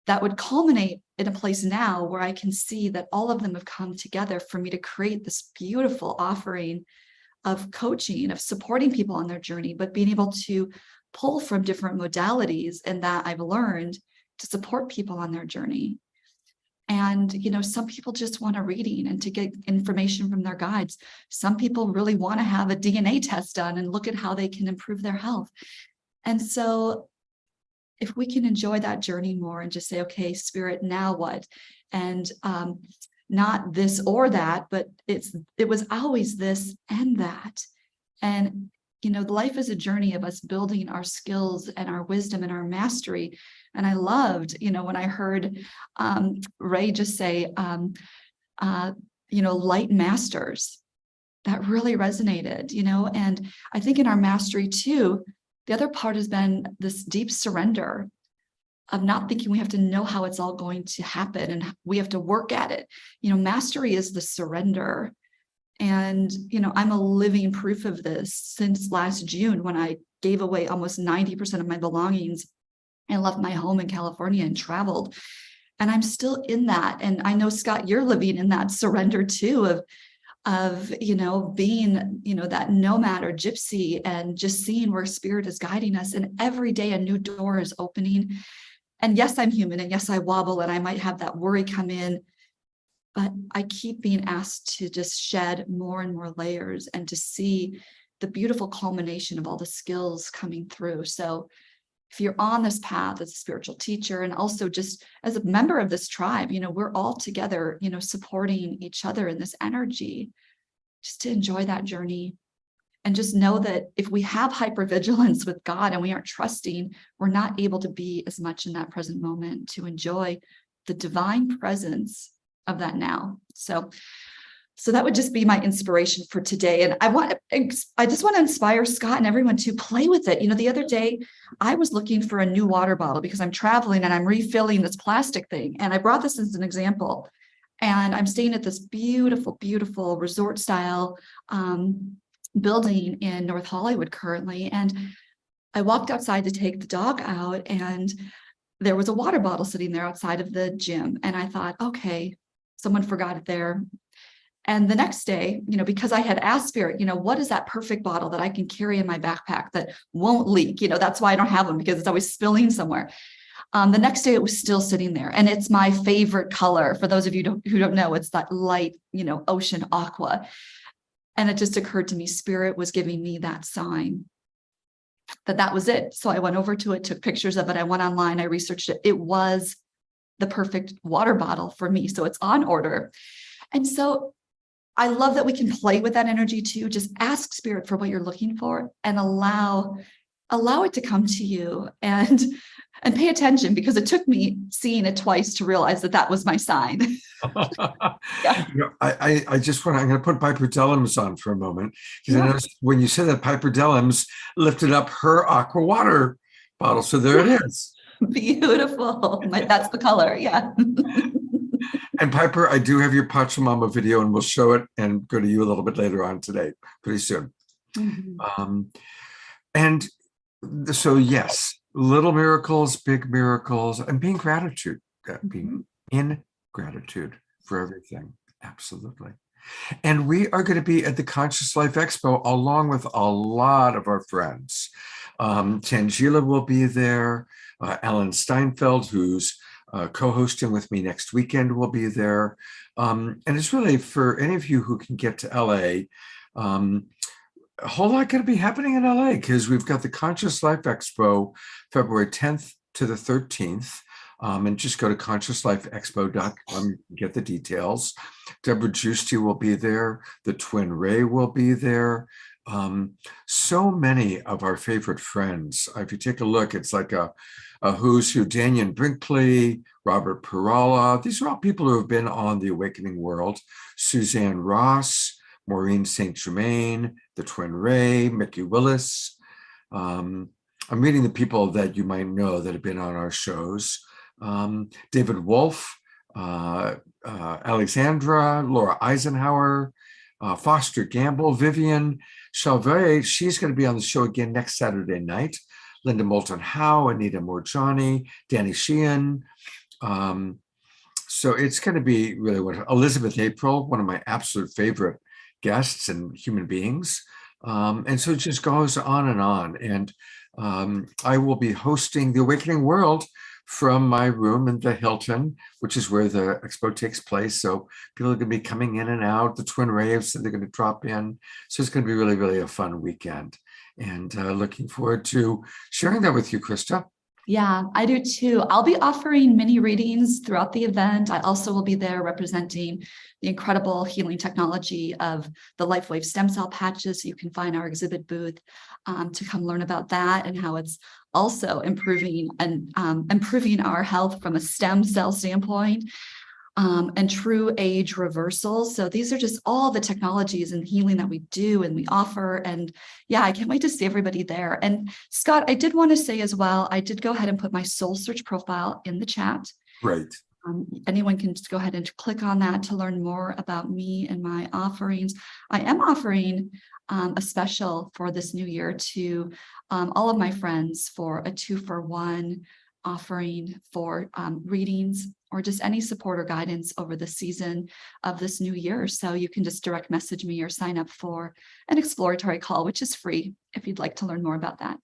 that would culminate in a place now where I can see that all of them have come together for me to create this beautiful offering of coaching, of supporting people on their journey, but being able to pull from different modalities and that I've learned to support people on their journey. And, some people just want a reading and to get information from their guides. Some people really want to have a DNA test done and look at how they can improve their health. And so if we can enjoy that journey more and just say, okay, Spirit, now what? And not this or that, but it was always this and that. And, life is a journey of us building our skills and our wisdom and our mastery. And I loved, when I heard Ray just say, light masters, that really resonated, and I think in our mastery too, the other part has been this deep surrender of not thinking we have to know how it's all going to happen and we have to work at it. Mastery is the surrender. And, I'm a living proof of this since last June when I gave away almost 90% of my belongings and left my home in California and traveled. And I'm still in that. And I know, Scott, you're living in that surrender too of being, that nomad or gypsy and just seeing where Spirit is guiding us. And every day a new door is opening. And yes, I'm human. And yes, I wobble and I might have that worry come in. But I keep being asked to just shed more and more layers and to see the beautiful culmination of all the skills coming through. So if you're on this path as a spiritual teacher and also just as a member of this tribe, we're all together, supporting each other in this energy, just to enjoy that journey. And just know that if we have hypervigilance with God and we aren't trusting, we're not able to be as much in that present moment to enjoy the divine presence of that now. So that would just be my inspiration for today. And I just want to inspire Scott and everyone to play with it. The other day I was looking for a new water bottle because I'm traveling and I'm refilling this plastic thing. And I brought this as an example. And I'm staying at this beautiful, beautiful resort style building in North Hollywood currently. And I walked outside to take the dog out and there was a water bottle sitting there outside of the gym. And I thought, okay, someone forgot it there. And the next day, because I had asked Spirit, what is that perfect bottle that I can carry in my backpack that won't leak? That's why I don't have them because it's always spilling somewhere. The next day it was still sitting there and it's my favorite color. For those of you who don't know, it's that light, ocean aqua. And it just occurred to me, Spirit was giving me that sign that was it. So I went over to it, took pictures of it. I went online, I researched it. It was the perfect water bottle for me. So it's on order. And so I love that we can play with that energy too. Just ask Spirit for what you're looking for and allow it to come to you and pay attention because it took me seeing it twice to realize that was my sign. Yeah. I'm going to put Piper Dellums on for a moment because I noticed when you said that Piper Dellums lifted up her aqua water bottle. So there it is. Beautiful. That's the color. Yeah. And Piper, I do have your Pachamama video and we'll show it and go to you a little bit later on today, pretty soon. Mm-hmm. And so, yes, little miracles, big miracles, and being in gratitude for everything. Absolutely. And we are going to be at the Conscious Life Expo along with a lot of our friends. Tangela will be there. Alan Steinfeld, who's co-hosting with me next weekend, will be there. And it's really for any of you who can get to LA. A whole lot going to be happening in LA because we've got the Conscious Life Expo February 10th to the 13th. And just go to consciouslifeexpo.com, get the details. Deborah Giusti will be there. The Twin Ray will be there. So many of our favorite friends. If you take a look, it's like a who's who. Daniel Brinkley, Robert Perala. These are all people who have been on The Awakening World. Suzanne Ross, Maureen St. Germain, the Twin Ray, Mickey Willis. I'm reading the people that you might know that have been on our shows. David Wolf, Alexandra, Laura Eisenhower, Foster Gamble, Vivian Chalvet. She's going to be on the show again next Saturday night. Linda Moulton Howe, Anita Morjani, Danny Sheehan. So it's going to be really wonderful. Elizabeth April, one of my absolute favorite guests and human beings. And so it just goes on. And I will be hosting The Awakening World from my room in the Hilton, which is where the expo takes place. So people are going to be coming in and out. The Twin Raves, so they're going to drop in. So it's going to be really, really a fun weekend. And looking forward to sharing that with you, Krista. Yeah, I do too. I'll be offering mini readings throughout the event. I also will be there representing the incredible healing technology of the LifeWave stem cell patches. You can find our exhibit booth to come learn about that and how it's also improving our health from a stem cell standpoint. And true age reversal. So these are just all the technologies and healing that we do and we offer. And yeah, I can't wait to see everybody there. And Scott, I did want to say as well, I did go ahead and put my Soul Search profile in the chat. Great. Anyone can just go ahead and click on that to learn more about me and my offerings. I am offering a special for this new year to all of my friends for a 2-for-1 offering for readings or just any support or guidance over the season of this new year. So you can just direct message me or sign up for an exploratory call, which is free if you'd like to learn more about that.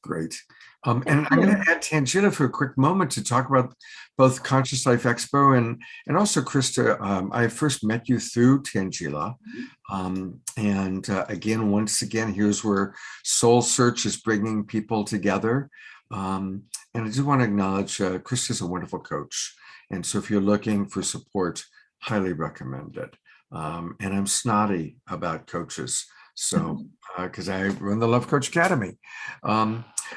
Great. And I'm going to add Tangela for a quick moment to talk about both Conscious Life Expo and also Krista. I first met you through Tangela. And again, once again, here's where Soul Search is bringing people together. And I do want to acknowledge Krista's a wonderful coach. And so if you're looking for support, highly recommend it. And I'm snotty about coaches. So, because I run the Love Coach Academy.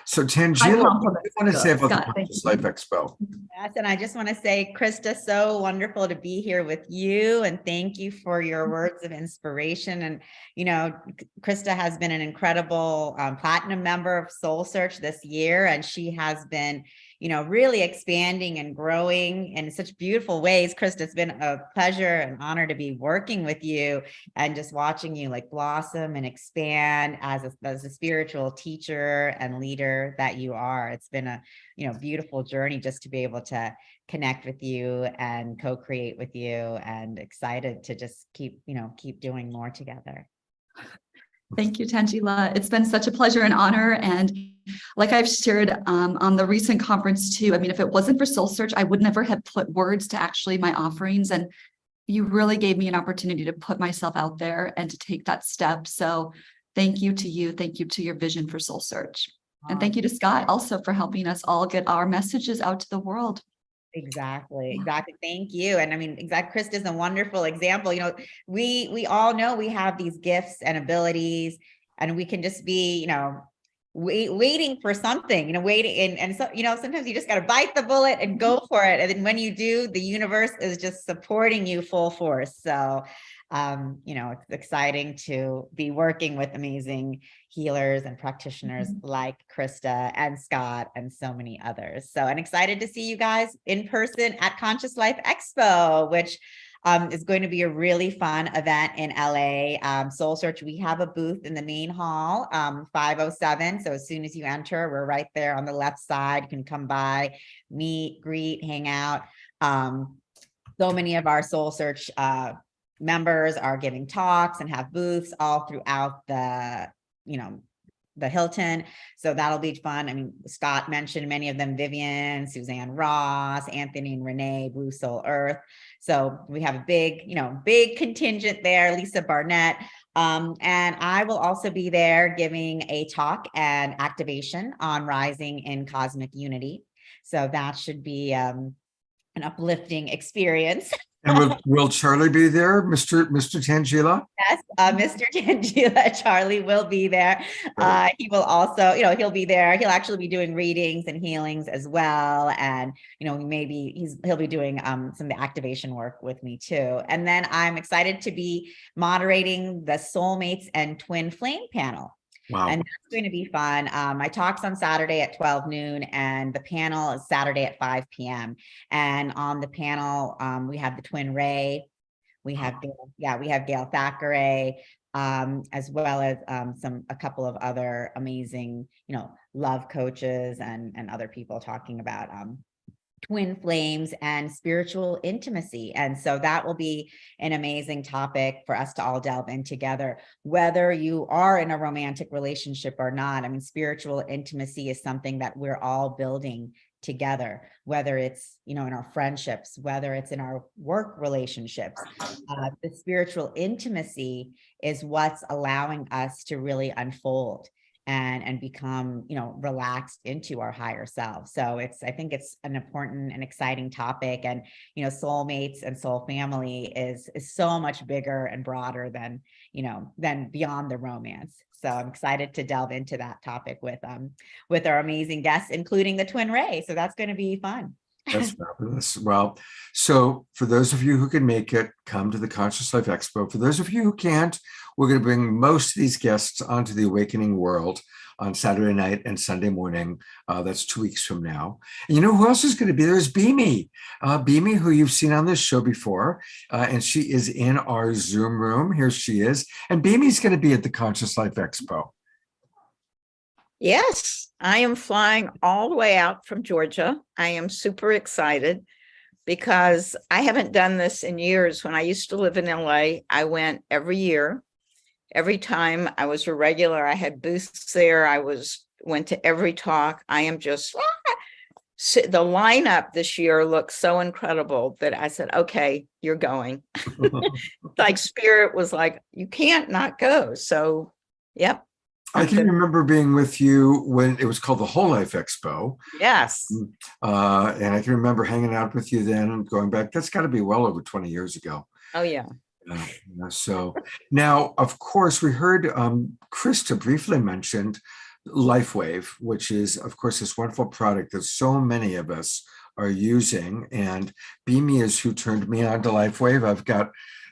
So Tangela, what do you want to say about the Conscious Life Expo? Yes, and I just want to say, Krista, so wonderful to be here with you, and thank you for your words of inspiration. And you know, Krista has been an incredible platinum member of Soul Search this year, and she has been, you know, really expanding and growing in such beautiful ways. Krista, it's been a pleasure and honor to be working with you and just watching you like blossom and expand as a spiritual teacher and leader that you are. It's been a, you know, beautiful journey just to be able to connect with you and co-create with you, and excited to just keep doing more together. Thank you, Tangela. It's been such a pleasure and honor. And like I've shared on the recent conference too, I mean, if it wasn't for Soul Search, I would never have put words to actually my offerings. And you really gave me an opportunity to put myself out there and to take that step. So thank you to you. Thank you to your vision for Soul Search. And thank you to Scott also for helping us all get our messages out to the world. Exactly. Thank you. And I mean, Krista's a wonderful example. You know, we all know we have these gifts and abilities, and we can just be, you know, waiting for something, you know, waiting. And so, you know, sometimes you just got to bite the bullet and go for it. And then when you do, the universe is just supporting you full force. So, you know, it's exciting to be working with amazing healers and practitioners like Krista and Scott and so many others. So I'm excited to see you guys in person at Conscious Life Expo, which is going to be a really fun event in LA. Soul Search, we have a booth in the main hall, 507. So as soon as you enter, we're right there on the left side. You can come by, meet, greet, hang out. So many of our Soul Search members are giving talks and have booths all throughout the, the Hilton. So that'll be fun. I mean, Scott mentioned many of them: Vivian, Suzanne Ross, Anthony and Renee, Blue Soul Earth. So we have a big, big contingent there, Lisa Barnett. And I will also be there giving a talk and activation on rising in cosmic unity. So that should be an uplifting experience. And will Charlie be there, Mr. Tangela? Yes, Mr. Tangela, Charlie will be there. He will also, he'll be there. He'll actually be doing readings and healings as well. And, maybe he'll be doing some of the activation work with me too. And then I'm excited to be moderating the Soulmates and Twin Flame panel. Wow. And that's going to be fun. My talk's on Saturday at 12 noon and the panel is Saturday at 5 p.m. And on the panel, we have the Twin Ray, we have Gail Thackeray, as well as a couple of other amazing, love coaches and other people talking about twin flames and spiritual intimacy. And so that will be an amazing topic for us to all delve in together, whether you are in a romantic relationship or not. I mean, spiritual intimacy is something that we're all building together, whether it's, in our friendships, whether it's in our work relationships. The spiritual intimacy is what's allowing us to really unfold and become, relaxed into our higher self. So I think it's an important and exciting topic. And, soulmates and soul family is so much bigger and broader than beyond the romance. So I'm excited to delve into that topic with our amazing guests, including the Twin Ray. So that's going to be fun. That's fabulous. Well, so for those of you who can make it, come to the Conscious Life Expo. For those of you who can't, we're going to bring most of these guests onto the Awakening World on Saturday night and Sunday morning. That's 2 weeks from now. And you know who else is going to be there is Beamy. Beamy, who you've seen on this show before, and she is in our Zoom room. Here she is. And Beamy's going to be at the Conscious Life Expo. Yes, I am flying all the way out from Georgia. I am super excited because I haven't done this in years. When I used to live in LA, I went every year. Every time I was a regular, I had booths there. Went to every talk. I am just, the lineup this year looks so incredible that I said, okay, you're going. Like Spirit was like, you can't not go. So, yep. I can remember being with you when it was called the Whole Life Expo. Yes. And I can remember hanging out with you then and going back. That's got to be well over 20 years ago. Oh, yeah. So now, of course, we heard Krista briefly mentioned LifeWave, which is, of course, this wonderful product that so many of us are using. And Beamy is who turned me on to LifeWave.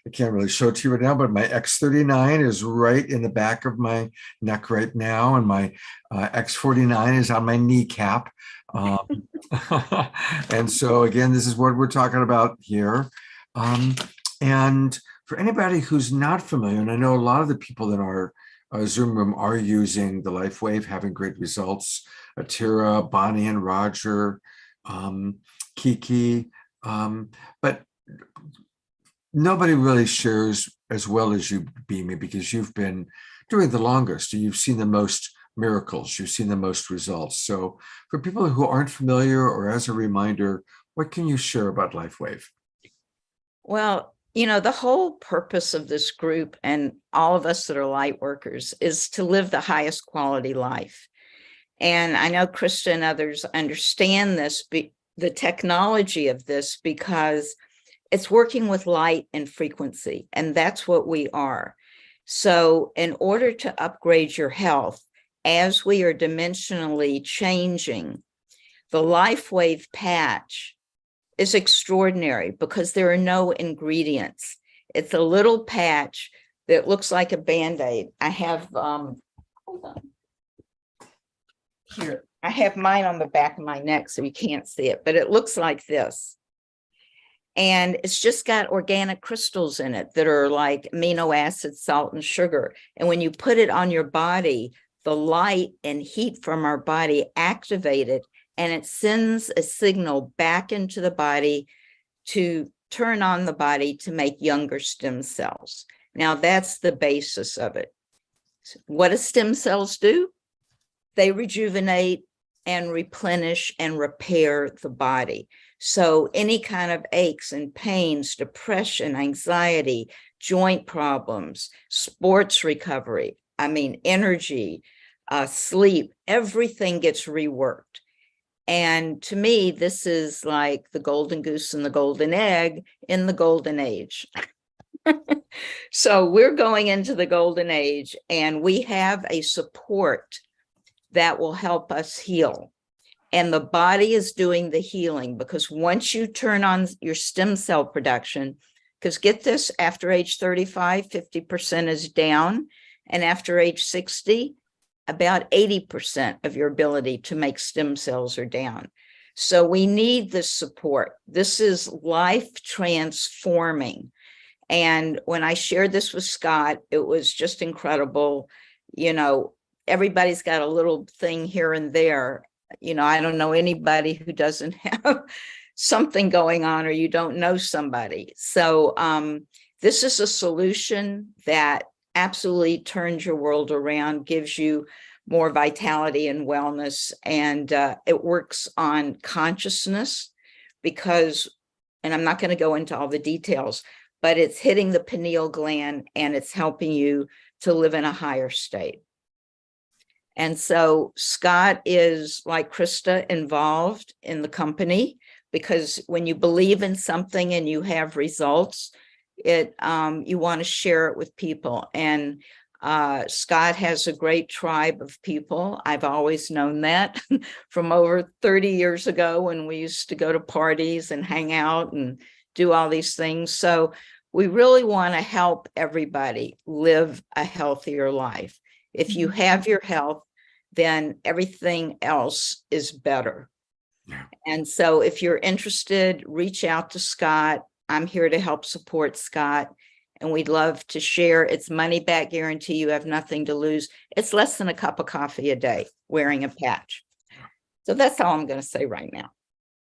I can't really show it to you right now, but my X39 is right in the back of my neck right now. And my X49 is on my kneecap. And so again, this is what we're talking about here. And for anybody who's not familiar, and I know a lot of the people in our Zoom room are using the LifeWave, having great results. Atira, Bonnie and Roger, Kiki, but nobody really shares as well as you, Beamy, because you've been doing the longest. You've seen the most miracles. You've seen the most results. So for people who aren't familiar, or as a reminder, what can you share about LifeWave? Well, the whole purpose of this group and all of us that are light workers is to live the highest quality life. And I know Krista and others understand this, the technology of this, because it's working with light and frequency, and that's what we are. So in order to upgrade your health, as we are dimensionally changing, the LifeWave patch is extraordinary because there are no ingredients. It's a little patch that looks like a Band-Aid. I have, hold on. Here, I have mine on the back of my neck so you can't see it, but it looks like this. And it's just got organic crystals in it that are like amino acids, salt, and sugar. And when you put it on your body, the light and heat from our body activate it, and it sends a signal back into the body to turn on the body to make younger stem cells. Now, that's the basis of it. What do stem cells do? They rejuvenate and replenish and repair the body. So any kind of aches and pains, depression, anxiety, joint problems, sports recovery, energy, sleep, everything gets reworked. And to me, this is like the golden goose and the golden egg in the golden age. So we're going into the golden age, and we have a support that will help us heal. And the body is doing the healing, because once you turn on your stem cell production, because get this, after age 35, 50% is down. And after age 60, about 80% of your ability to make stem cells are down. So we need this support. This is life transforming. And when I shared this with Scott, it was just incredible. You know, everybody's got a little thing here and there. You know, I don't know anybody who doesn't have something going on, or you don't know somebody. So this is a solution that absolutely turns your world around, gives you more vitality and wellness. And it works on consciousness because, and I'm not going to go into all the details, but it's hitting the pineal gland and it's helping you to live in a higher state. And so Scott is, like Krista, involved in the company, because when you believe in something and you have results, you want to share it with people. And Scott has a great tribe of people. I've always known that from over 30 years ago, when we used to go to parties and hang out and do all these things. So we really want to help everybody live a healthier life. If you have your health, then everything else is better. Yeah. And so if you're interested, reach out to Scott. I'm here to help support Scott, and we'd love to share. It's money back guarantee. You have nothing to lose. It's less than a cup of coffee a day wearing a patch. So that's all I'm going to say right now.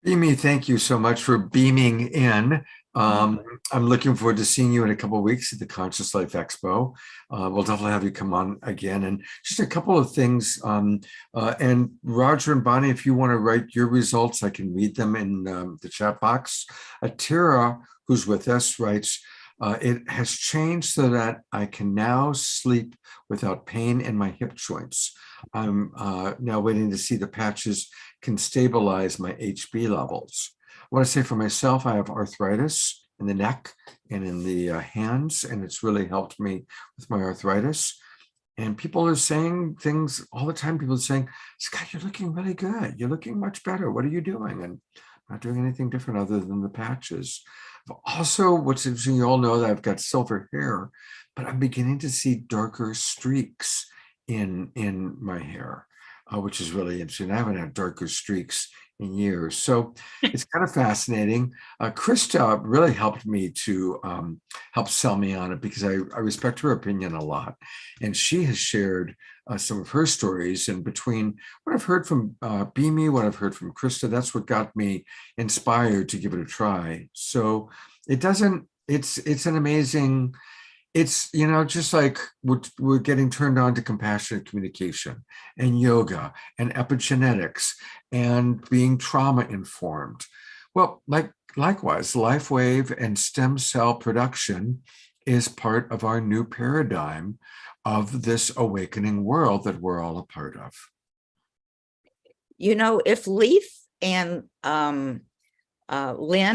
Amy, thank you so much for beaming in. I'm looking forward to seeing you in a couple of weeks at the Conscious Life Expo. We'll definitely have you come on again. And just a couple of things. And Roger and Bonnie, if you want to write your results, I can read them in the chat box. Atira, who's with us, writes, it has changed so that I can now sleep without pain in my hip joints. I'm now waiting to see the patches can stabilize my HB levels. I want to say for myself, I have arthritis in the neck and in the hands, and it's really helped me with my arthritis. And people are saying things all the time. People are saying, Scott, you're looking really good. You're looking much better. What are you doing? And I'm not doing anything different other than the patches. Also, what's interesting, you all know that I've got silver hair, but I'm beginning to see darker streaks in my hair, which is really interesting. I haven't had darker streaks in years. So it's kind of fascinating. Krista really helped me to help sell me on it, because I respect her opinion a lot. And she has shared some of her stories, and between what I've heard from Beamy, what I've heard from Krista, that's what got me inspired to give it a try. So it's an amazing, it's, you know, just like we're getting turned on to compassionate communication and yoga and epigenetics and being trauma informed. Well, likewise, LifeWave and stem cell production is part of our new paradigm of this awakening world that we're all a part of. You know, if Leaf and Lynn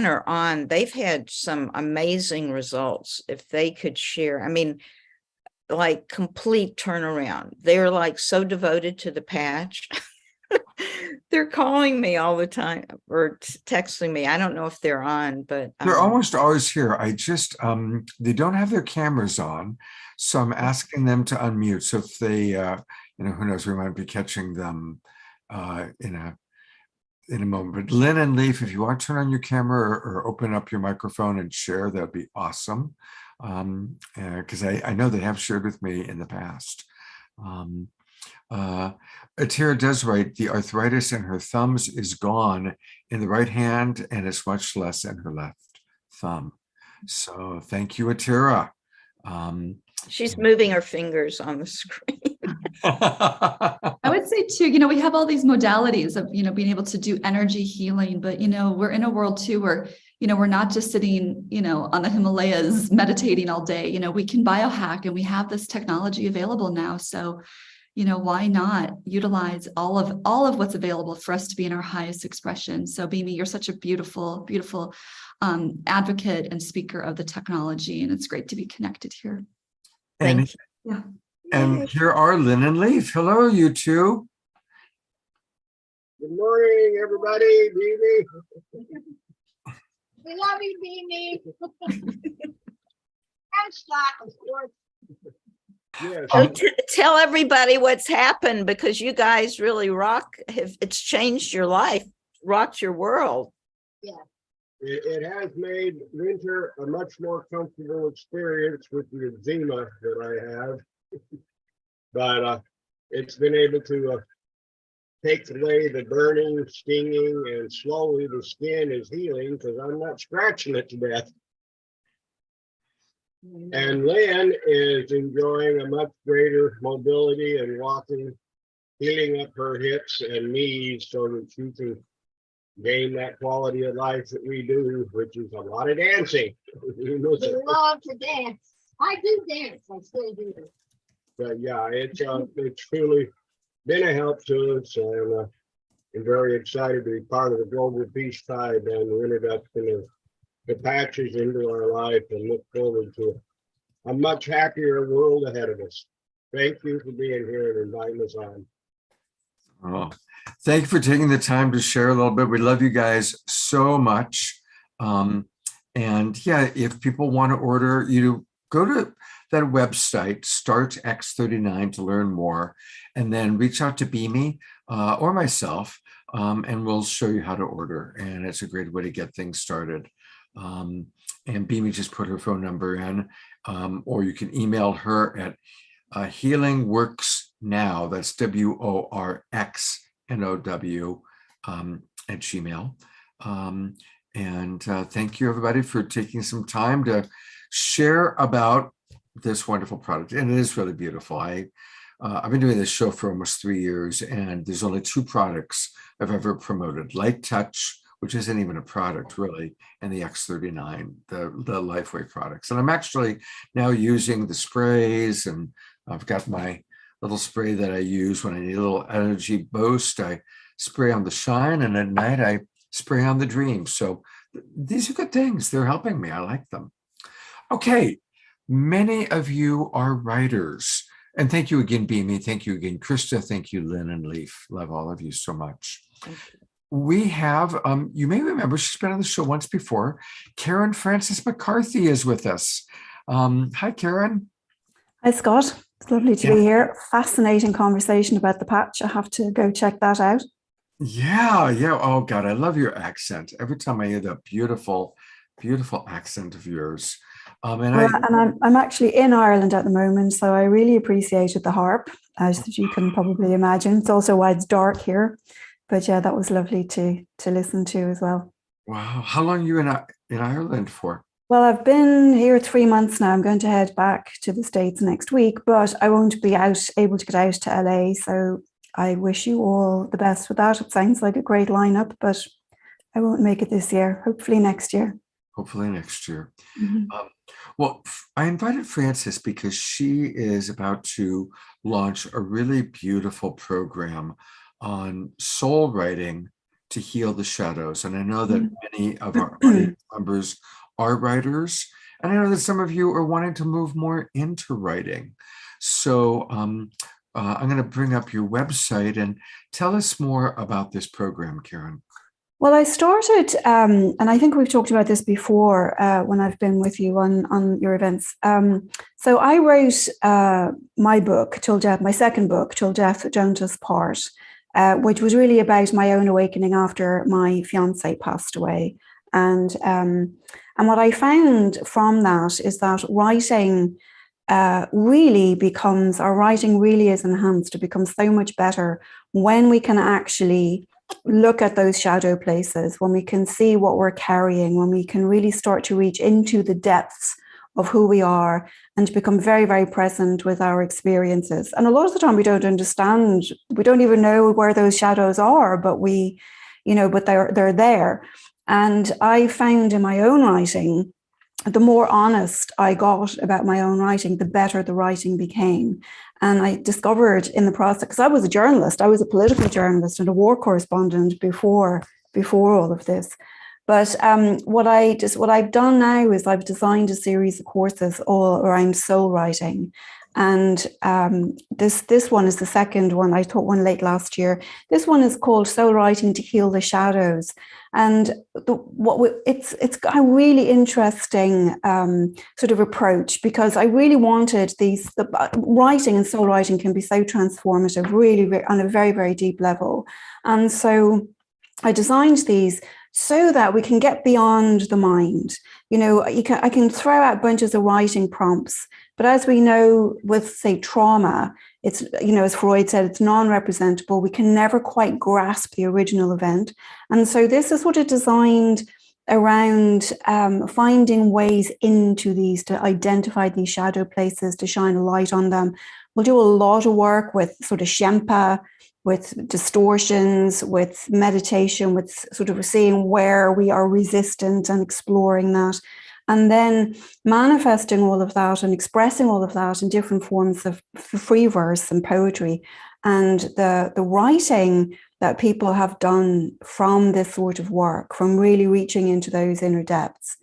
are on, they've had some amazing results. If they could share, I mean, like complete turnaround. They're like so devoted to the patch. They're calling me all the time or texting me. I don't know if they're on, but they're almost always here. I just they don't have their cameras on, so I'm asking them to unmute. So if they you know, who knows, we might be catching them in a moment. But Lynn and Leaf, if you want to turn on your camera or open up your microphone and share, that'd be awesome. Because I know they have shared with me in the past. Atira does write, the arthritis in her thumbs is gone in the right hand, and it's much less in her left thumb. So thank you, Atira. She's moving her fingers on the screen. I would say too, we have all these modalities of, being able to do energy healing, but, we're in a world too where, we're not just sitting, on the Himalayas meditating all day. We can biohack, and we have this technology available now. So, why not utilize all of what's available for us to be in our highest expression? So Bimi, you're such a beautiful, beautiful advocate and speaker of the technology, and it's great to be connected here. And, Yeah. and here are Lynn and Leaf. Hello, you two. Good morning, everybody. Beanie. We love you, Beanie. And Scott, of course. Yes. So tell everybody what's happened, because you guys really rock. It's changed your life, rocked your world. Yeah. It has made winter a much more comfortable experience with the eczema that I have. But it's been able to take away the burning, stinging, and slowly the skin is healing because I'm not scratching it to death. And Lynn is enjoying a much greater mobility and walking, healing up her hips and knees so that she can gain that quality of life that we do, which is a lot of dancing. We love to dance. I do dance. I still do. But yeah, it's truly been a help to us, and I'm very excited to be part of the global peace tide and the introduction of the patches into our life, and look forward to a much happier world ahead of us. Thank you for being here and inviting us on. Oh, thank you for taking the time to share a little bit. We love you guys so much. And yeah, if people want to order, you go to that website, StartX39, to learn more, and then reach out to Bimi or myself, and we'll show you how to order. And it's a great way to get things started. And Bimi just put her phone number in, or you can email her at Healing Works Now, that's WORXNOW at Gmail. And thank you, everybody, for taking some time to share about this wonderful product. And it is really beautiful. I've been doing this show for almost 3 years, and there's only 2 products I've ever promoted: Light Touch, which isn't even a product really, and the X39, the LifeWave products. And I'm actually now using the sprays, and I've got my little spray that I use when I need a little energy boost. I spray on the shine, and at night I spray on the dream. So these are good things. They're helping me. I like them. Okay. Many of you are writers. And thank you again, Bimi. Thank you again, Krista. Thank you, Lynn and Leaf. Love all of you so much. We have, you may remember, she's been on the show once before. Karen Francis McCarthy is with us. Hi, Karen. Hi, Scott. It's lovely to be here. Fascinating conversation about the patch. I have to go check that out. Yeah. Oh, God, I love your accent. Every time I hear that beautiful, beautiful accent of yours. I'm actually in Ireland at the moment, so I really appreciated the harp, as you can probably imagine. It's also why it's dark here. But yeah, that was lovely to listen to as well. Wow. How long are you in Ireland for? Well, I've been here 3 months now. I'm going to head back to the States next week, but I won't be able to get out to LA. So I wish you all the best with that. It sounds like a great lineup, but I won't make it this year. Hopefully next year. Hopefully next year. Mm-hmm. Well, I invited Frances because she is about to launch a really beautiful program on soul writing to heal the shadows. And I know that many of our audience members are writers, and I know that some of you are wanting to move more into writing. So I'm going to bring up your website and tell us more about this program, Karen. Well, I started, and I think we've talked about this before when I've been with you on your events. So I wrote my book, Till Death, my second book, Till Death Don't Us Part, which was really about my own awakening after my fiance passed away. And what I found from that is that writing writing really is enhanced. It becomes so much better when we can actually look at those shadow places, when we can see what we're carrying, when we can really start to reach into the depths of who we are and to become very, very present with our experiences. And a lot of the time we don't understand, we don't even know where those shadows are, but but they're there. And I found in my own writing, the more honest I got about my own writing, the better the writing became. And I discovered in the process, because I was a journalist, I was a political journalist and a war correspondent before all of this. But what I've done now is I've designed a series of courses all around soul writing. And this one is the second one. I taught one late last year. This one is called Soul Writing to Heal the Shadows. And it's a really interesting sort of approach, because I really wanted writing and soul writing can be so transformative, really on a very, very deep level. And so I designed these so that we can get beyond the mind. I can throw out bunches of writing prompts, but as we know with, say, trauma, it's, as Freud said, it's non-representable. We can never quite grasp the original event. And so this is sort of designed around finding ways into these, to identify these shadow places, to shine a light on them. We'll do a lot of work with sort of Shempa, with distortions, with meditation, with sort of seeing where we are resistant and exploring that. And then manifesting all of that and expressing all of that in different forms of free verse and poetry. And the writing that people have done from this sort of work, from really reaching into those inner depths,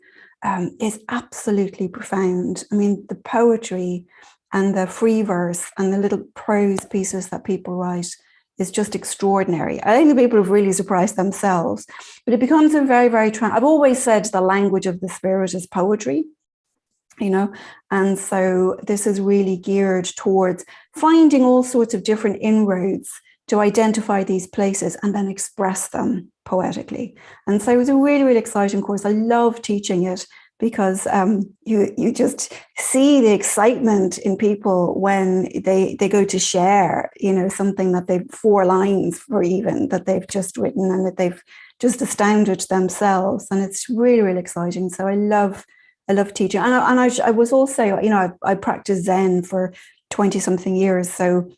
is absolutely profound. I mean, the poetry and the free verse and the little prose pieces that people write is just extraordinary. I think the people have really surprised themselves, but it becomes a very, very, I've always said the language of the spirit is poetry, and so this is really geared towards finding all sorts of different inroads to identify these places and then express them poetically. And so it was a really, really exciting course. I love teaching it, because you just see the excitement in people when they go to share, something that they've 4 lines for even that they've just written and that they've just astounded themselves. And it's really, really exciting. So I love teaching. And I was also, I practiced Zen for 20 something years. So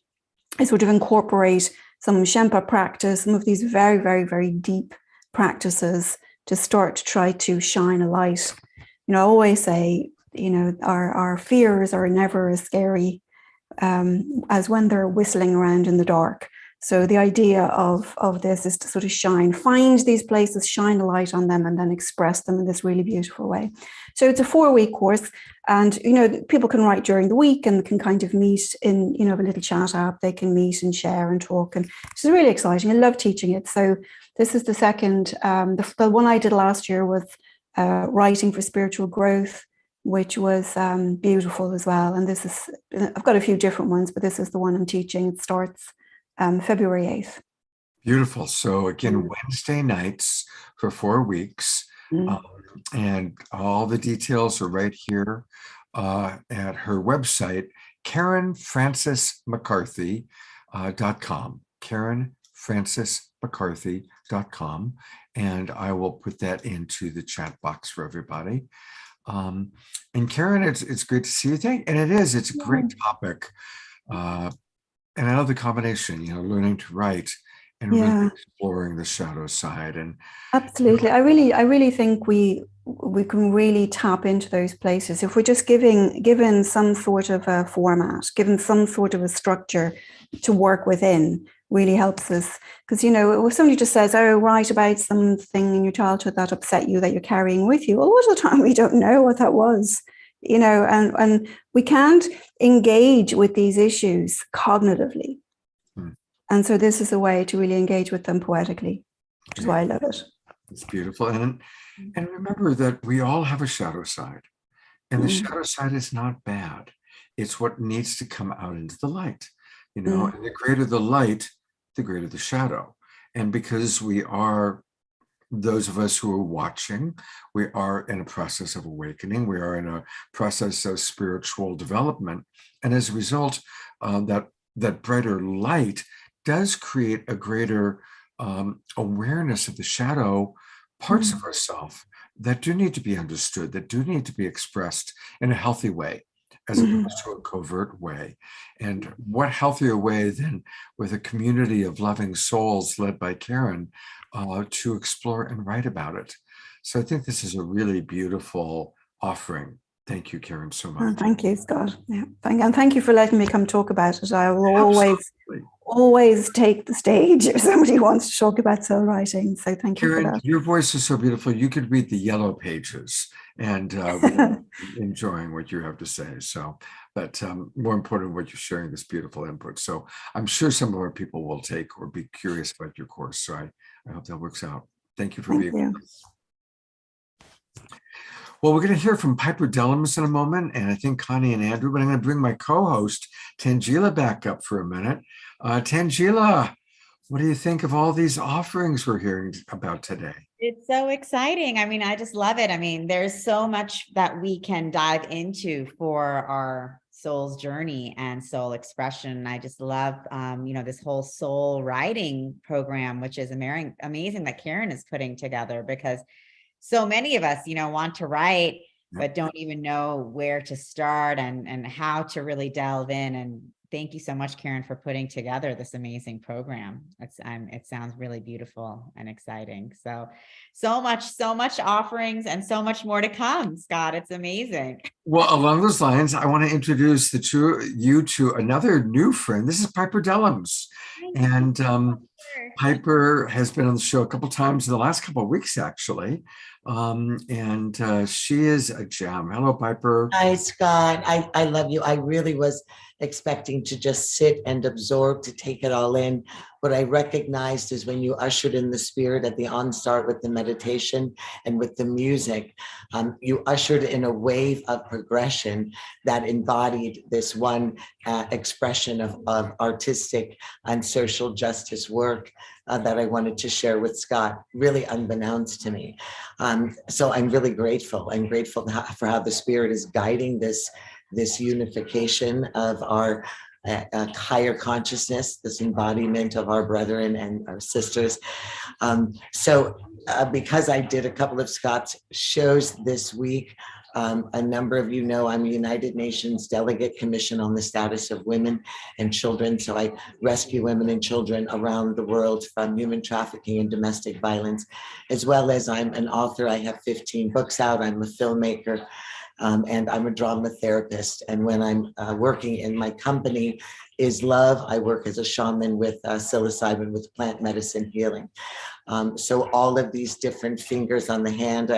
I sort of incorporate some Shempa practice, some of these very, very, very deep practices to start to try to shine a light. I always say, our fears are never as scary as when they're whistling around in the dark. So the idea of this is to sort of find these places, shine a light on them, and then express them in this really beautiful way. So it's a 4-week course, and people can write during the week and can kind of meet in a little chat app. They can meet and share and talk, and it's really exciting. I love teaching it. So this is the second. The one I did last year was Writing for Spiritual Growth, which was beautiful as well. And I've got a few different ones, but this is the one I'm teaching. It starts February 8th. Beautiful. So again, Wednesday nights for 4 weeks. And all the details are right here at her website, KarenFrancisMcCarthy.com. KarenFrancisMcCarthy.com. And I will put that into the chat box for everybody. And Karen, it's great to see you. It's a great topic. And I love the combination, learning to write and really exploring the shadow side. And absolutely, I really think we can really tap into those places if we're just given some sort of a format, given some sort of a structure to work within. Really helps us, because if somebody just says, write about something in your childhood that upset you that you're carrying with you, a lot of the time we don't know what that was, and we can't engage with these issues cognitively. And so this is a way to really engage with them poetically, which is why I love it. It's beautiful. And remember that we all have a shadow side, and the shadow side is not bad. It's what needs to come out into the light. And the greater the light, the greater the shadow. And because we are, those of us who are watching, we are in a process of awakening. We are in a process of spiritual development. And as a result, that brighter light does create a greater awareness of the shadow parts of ourselves that do need to be understood, that do need to be expressed in a healthy way, as opposed to a covert way. And what healthier way than with a community of loving souls led by Karen to explore and write about it. So I think this is a really beautiful offering. Thank you, Karen, so much. Thank you, Scott. Yeah, thank you for letting me come talk about it. I will Absolutely. always take the stage if somebody wants to talk about soul writing. So thank you for Karen, that. your voice is so beautiful. You could read the yellow pages and we're enjoying what you have to say. So, but more important, what you're sharing, this beautiful input. So I'm sure some of our people will take or be curious about your course. So I hope that works out. Thank you for being with us. Well, we're going to hear from Piper Dellums in a moment, and I think Connie and Andrew, but I'm going to bring my co-host, Tangela, back up for a minute. Tangela, what do you think of all these offerings we're hearing about today? It's so exciting. I mean, I just love it. I mean, there's so much that we can dive into for our soul's journey and soul expression. I just love, this whole soul writing program, which is amazing that Karen is putting together, because so many of us, want to write, but don't even know where to start and how to really delve in. And thank you so much, Karen, for putting together this amazing program. It sounds really beautiful and exciting. So much offerings and so much more to come, Scott. It's amazing. Well, along those lines, I want to introduce you to another new friend. This is Piper Dellums. And Piper has been on the show a couple times in the last couple of weeks, actually. And she is a gem. Hello, Piper. Hi, Scott. I love you. I really was expecting to just sit and absorb, to take it all in. What I recognized is when you ushered in the spirit at the onstart with the meditation and with the music, you ushered in a wave of progression that embodied this one expression of artistic and social justice work that I wanted to share with Scott, really unbeknownst to me. So I'm really grateful. I'm grateful for how the spirit is guiding this unification of our higher consciousness, this embodiment of our brethren and our sisters. Because I did a couple of Scott's shows this week, a number of you know I'm a United Nations Delegate Commission on the Status of Women and Children. So I rescue women and children around the world from human trafficking and domestic violence, as well as I'm an author. I have 15 books out. I'm a filmmaker. And I'm a drama therapist. And when I'm working in my company is Love, I work as a shaman with psilocybin, with plant medicine healing. So all of these different fingers on the hand,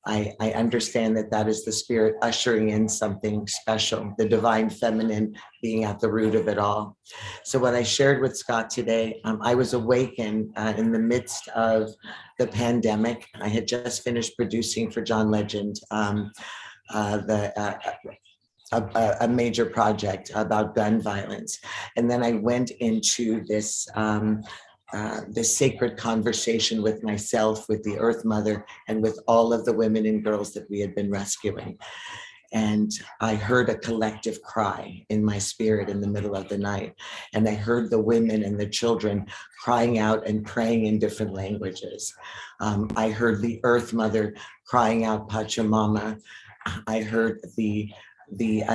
I understand that is the spirit ushering in something special, the divine feminine being at the root of it all. So what I shared with Scott today, I was awakened in the midst of the pandemic. I had just finished producing for John Legend, a major project about gun violence. And then I went into this sacred conversation with myself, with the Earth Mother, and with all of the women and girls that we had been rescuing. And I heard a collective cry in my spirit in the middle of the night. And I heard the women and the children crying out and praying in different languages. I heard the Earth Mother crying out Pachamama. I heard the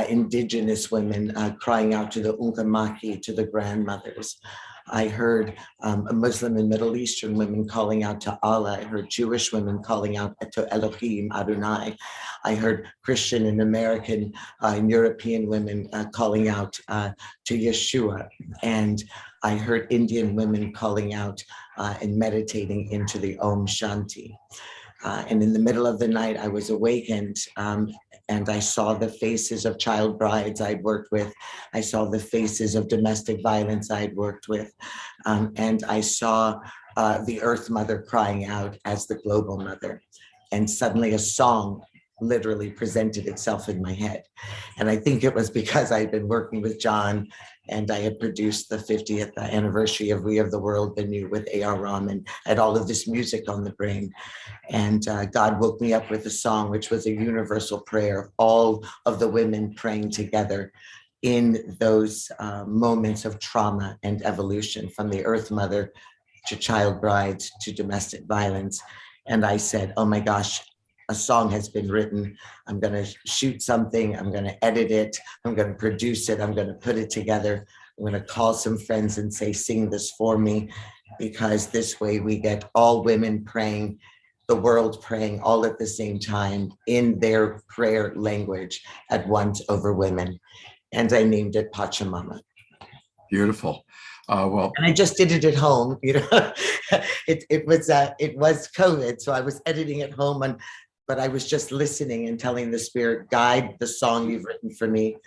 indigenous women crying out to the Ungamaki, to the grandmothers. I heard Muslim and Middle Eastern women calling out to Allah. I heard Jewish women calling out to Elohim, Adonai. I heard Christian and American and European women calling out to Yeshua. And I heard Indian women calling out and meditating into the Om Shanti. And in the middle of the night, I was awakened and I saw the faces of child brides I'd worked with. I saw the faces of domestic violence I'd worked with. And I saw the Earth Mother crying out as the global mother. And suddenly a song literally presented itself in my head. And I think it was because I'd been working with John and I had produced the 50th anniversary of We of the World, the New with A.R. Rahman, had all of this music on the brain. And God woke me up with a song, which was a universal prayer of all of the women praying together in those moments of trauma and evolution, from the Earth Mother to child brides, to domestic violence. And I said, oh my gosh, a song has been written. I'm going to shoot something. I'm going to edit it. I'm going to produce it. I'm going to put it together. I'm going to call some friends and say, sing this for me, because this way we get all women praying, the world praying all at the same time in their prayer language at once over women. And I named it Pachamama. Beautiful. Well, and I just did it at home. It was COVID, so I was editing at home, but I was just listening and telling the spirit, guide the song you've written for me,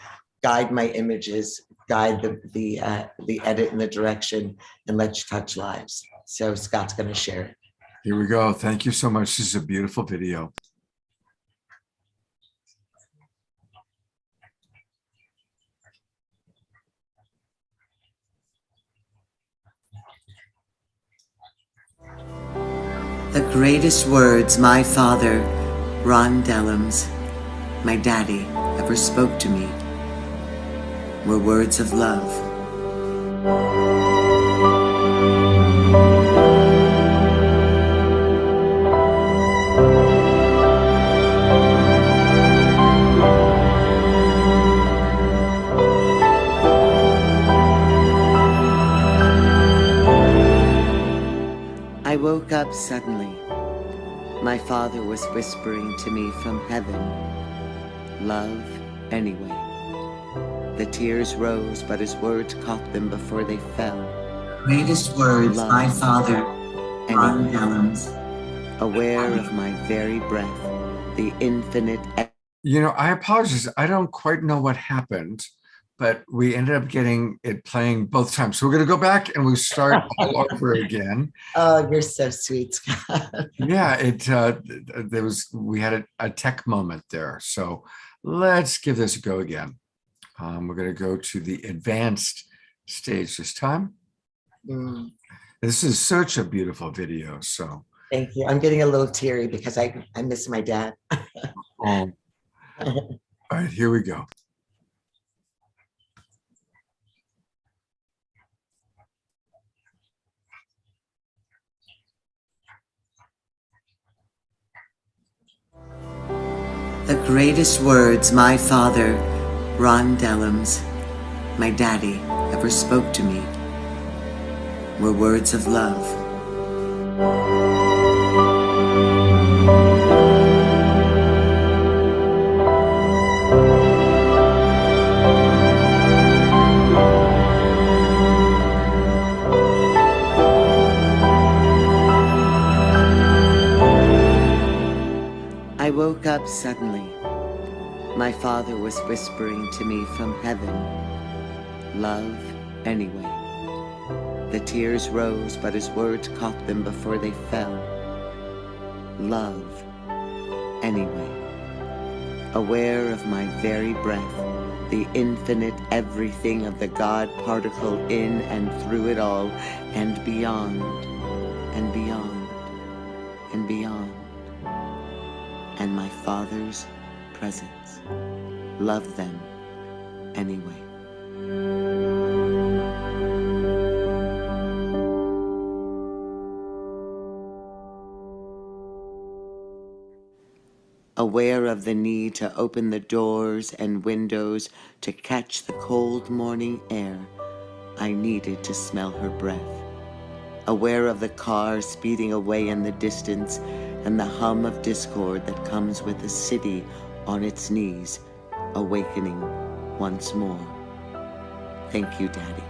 guide my images, guide the edit and the direction, and let's touch lives. So Scott's going to share it. Here we go. Thank you so much. This is a beautiful video. The greatest words my father, Ron Dellums, my daddy, ever spoke to me were words of love. I woke up suddenly. My father was whispering to me from heaven, love anyway. The tears rose, but his words caught them before they fell. Greatest words, love, my father, Ron Dellums. Aware of my very breath, the infinite. I apologize. I don't quite know what happened, but we ended up getting it playing both times. So we're going to go back and we'll start all over again. Oh, you're so sweet, Scott. Yeah, we had a tech moment there. So let's give this a go again. We're going to go to the advanced stage this time. This is such a beautiful video. So thank you. I'm getting a little teary because I miss my dad. All right, here we go. The greatest words my father, Ron Dellums, my daddy, ever spoke to me were words of love. I woke up suddenly. My father was whispering to me from heaven, love anyway. The tears rose, but his words caught them before they fell. Love anyway. Aware of my very breath, the infinite everything of the God particle in and through it all, and beyond, and beyond, and beyond. And my father's presence. Love them anyway. Aware of the need to open the doors and windows to catch the cold morning air, I needed to smell her breath. Aware of the car speeding away in the distance and the hum of discord that comes with the city on its knees, awakening once more. Thank you, Daddy.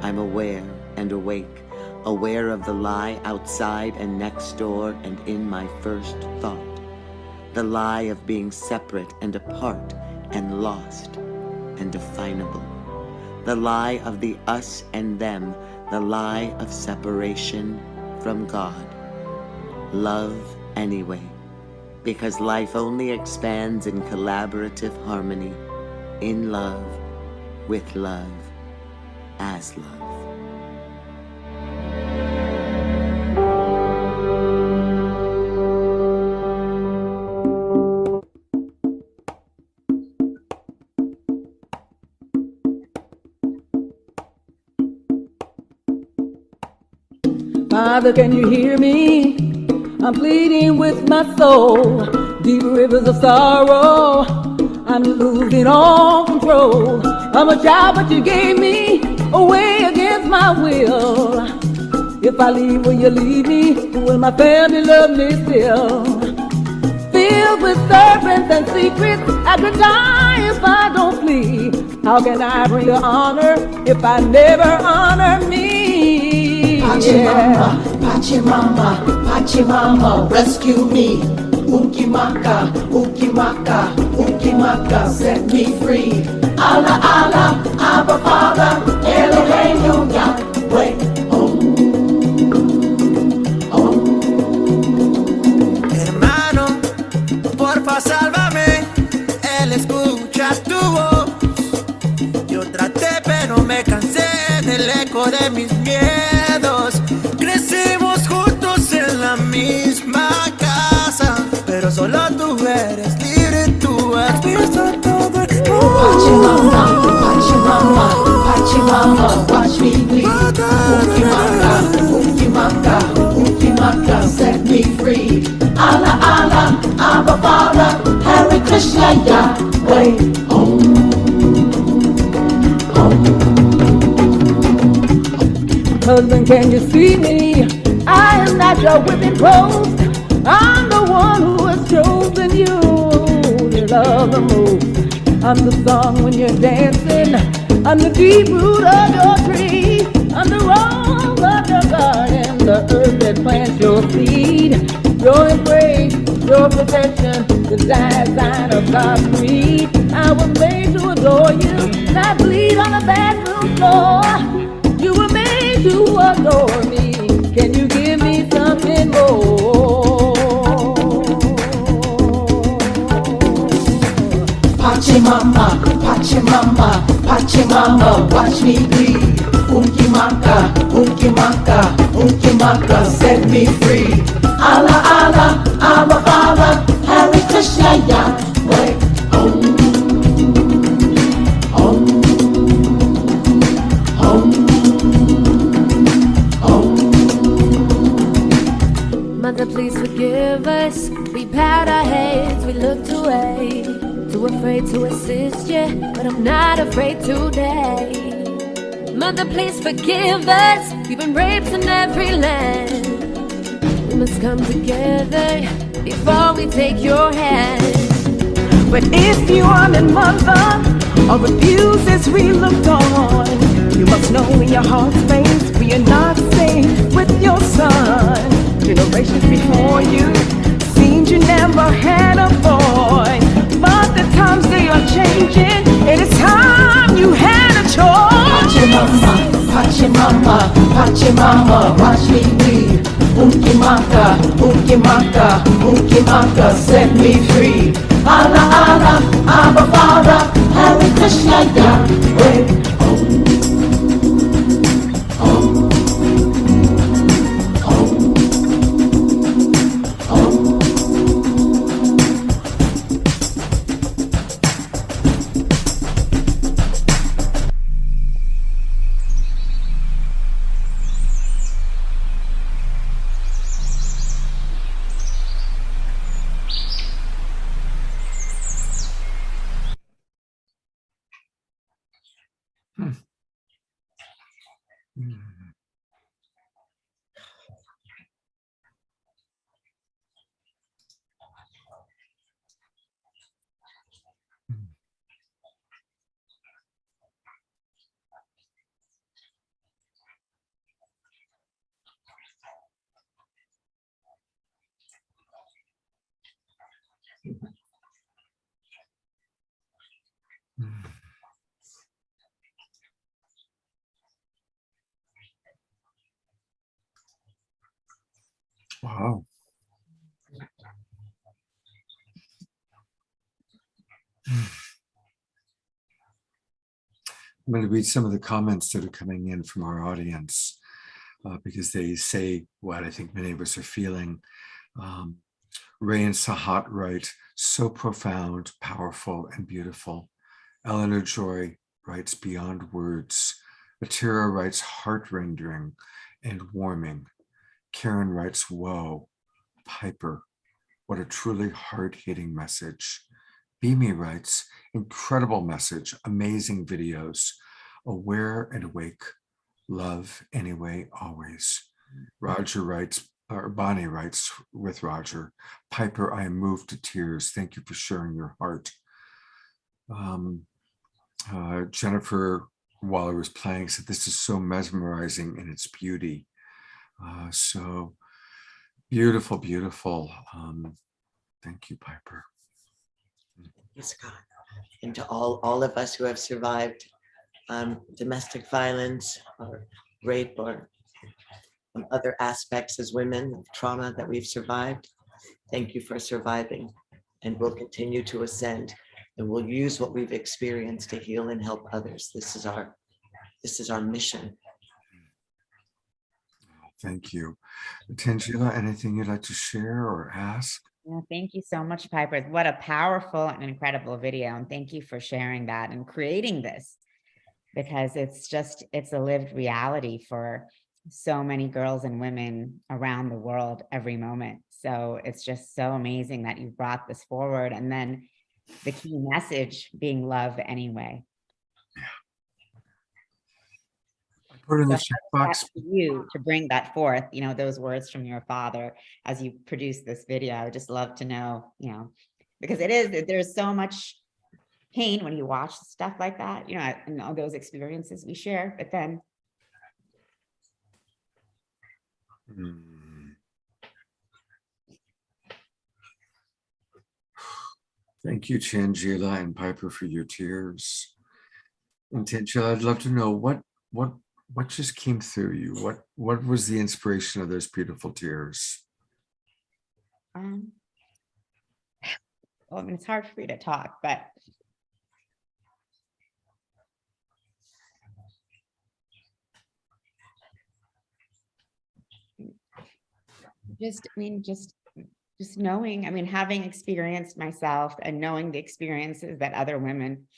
I'm aware and awake, aware of the lie outside and next door and in my first thought. The lie of being separate and apart and lost and definable. The lie of the us and them, the lie of separation from God. Love anyway, because life only expands in collaborative harmony, in love, with love, as love. Father, can you hear me? I'm pleading with my soul, deep rivers of sorrow. I'm losing all control. I'm a child, but you gave me away against my will. If I leave, will you leave me? Will my family love me still? Filled with serpents and secrets, I could die if I don't flee. How can I bring you honor if I never honor me? Pachimama, Pachimama, Pachimama, rescue me. Ukimaka, Ukimaka, Ukimaka, set me free. Allah, Allah, Abba Father, Eloheinu, Yahweh. Hermano, porfa, sálvame. Él escucha tu voz. Yo traté, pero me cansé del eco de mis miedos. Crecimos juntos en la misma casa, pero solo tú eres libre, tú has visto todo el mundo. Pachimama, Pachimama, Pachimama, watch me bleed. Ukimaka, Ukimaka, Ukimaka, set me free. Allah, Allah, Abba Father, Hare Krishna, Yahweh. Husband, can you see me? I am not your whipping post. I'm the one who has chosen you to love the most. I'm the song when you're dancing. I'm the deep root of your tree. I'm the rose of your garden, the earth that plants your seed. Your embrace, your protection, the design of God's creed. I was made to adore you, not bleed on the bathroom floor. You were made to adore me. Can you give me something more? Pachimama, Pachimama, Pachimama, watch me bleed. Ukimaka, Ukimaka, Ukimaka, set me free. Allah, Allah, Abba Father, Hare Krishna, Yahweh. Mother, please forgive us. We bowed our heads, we looked away. Too afraid to assist you, but I'm not afraid today. Mother, please forgive us. We've been raped in every land. We must come together before we take your hand. But if you are a mother or refuses we looked on, you must know in your heart's space we are not safe with your son. Generations before you seemed you never had a boy, but the times they are changing. It is time you had a choice. Pachimama, Pachimama, Pachimama, watch me bleed. Ukimaka, Ukimaka, Ukimaka, set me free. Allah, Allah, Abba Father, Hare Krishna, Yahweh. Wow. I'm going to read some of the comments that are coming in from our audience because they say what I think many of us are feeling. Ray and Sahat write, so profound, powerful, and beautiful. Eleanor Joy writes, beyond words. Atira writes, heart-rending and warming. Karen writes, whoa, Piper, what a truly hard-hitting message. Beamy writes, incredible message, amazing videos, aware and awake, love anyway, always. Roger writes, or Bonnie writes with Roger, Piper, I am moved to tears. Thank you for sharing your heart. Jennifer, while I was playing, said, this is so mesmerizing in its beauty. So beautiful, beautiful. Thank you, Piper. Yes, God. And to all of us who have survived domestic violence or rape or other aspects as women of trauma that we've survived, thank you for surviving, and we'll continue to ascend, and we'll use what we've experienced to heal and help others. This is our mission. Thank you. Tangela, anything you'd like to share or ask? Yeah, thank you so much, Piper. What a powerful and incredible video. And thank you for sharing that and creating this, because it's a lived reality for so many girls and women around the world every moment. So it's just so amazing that you brought this forward. And then the key message being love anyway. Put in the So chat that's box. for you to bring that forth, those words from your father as you produce this video. I would just love to know, because there's so much pain when you watch stuff like that, and all those experiences we share, but then. Thank you, Tangela and Piper, for your tears. And Tangela, I'd love to know what just came through you. What was the inspiration of those beautiful tears? Well, it's hard for me to talk, but just knowing, having experienced myself and knowing the experiences that other women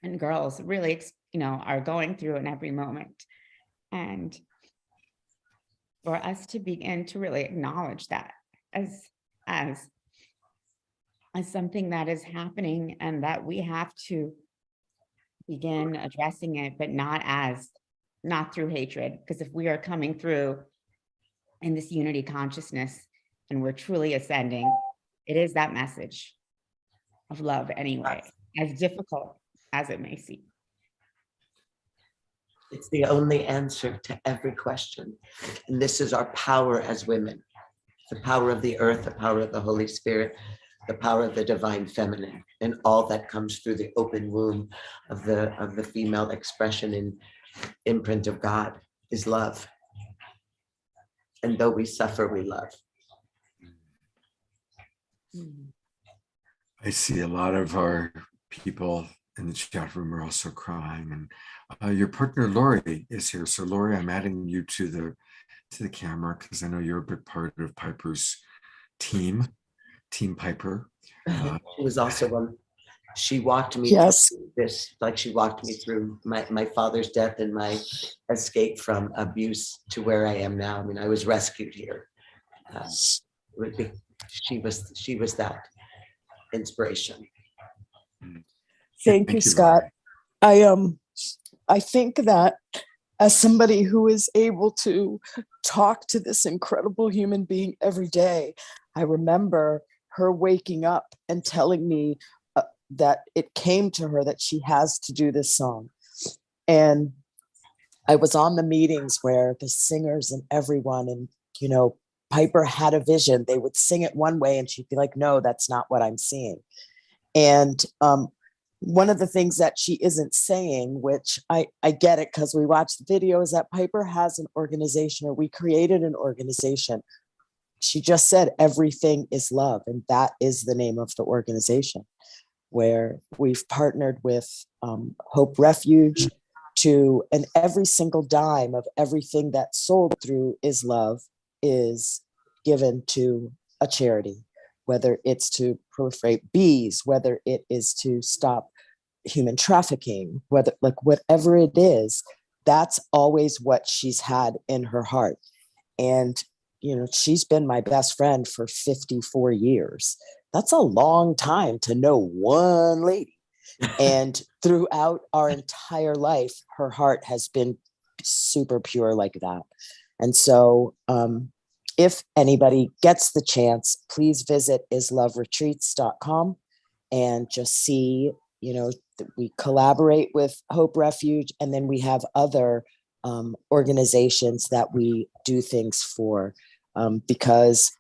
and girls really, are going through in every moment. And for us to begin to really acknowledge that as something that is happening, and that we have to begin addressing it, but not through hatred. Because if we are coming through in this unity consciousness and we're truly ascending, it is that message of love anyway, as difficult as it may seem. It's the only answer to every question. And this is our power as women, the power of the earth, the power of the Holy Spirit, the power of the divine feminine, and all that comes through the open womb of the female expression and imprint of God is love. And though we suffer, we love. I see a lot of our people in the chat room are also crying, and your partner Lori is here. So Lori, I'm adding you to the camera because I know you're a big part of Piper's team Piper. She was also one. She walked me through this, like she walked me through my father's death and my escape from abuse to where I am now. I was rescued here. She was that inspiration. Thank you, Scott. I think that as somebody who is able to talk to this incredible human being every day, I remember her waking up and telling me that it came to her that she has to do this song. And I was on the meetings where the singers and everyone, and Piper had a vision. They would sing it one way and she'd be like, no, that's not what I'm seeing. And one of the things that she isn't saying, which I get it because we watched the video, is that Piper has an organization, or we created an organization. She just said everything is love, and that is the name of the organization, where we've partnered with Hope Refuge and every single dime of everything that's sold through Is Love is given to a charity, whether it's to proliferate bees, whether it is to stop human trafficking, whatever it is, that's always what she's had in her heart. And she's been my best friend for 54 years. That's a long time to know one lady. And throughout our entire life, her heart has been super pure like that. And so if anybody gets the chance, please visit isloveretreats.com and just see, that we collaborate with Hope Refuge, and then we have other organizations that we do things for, because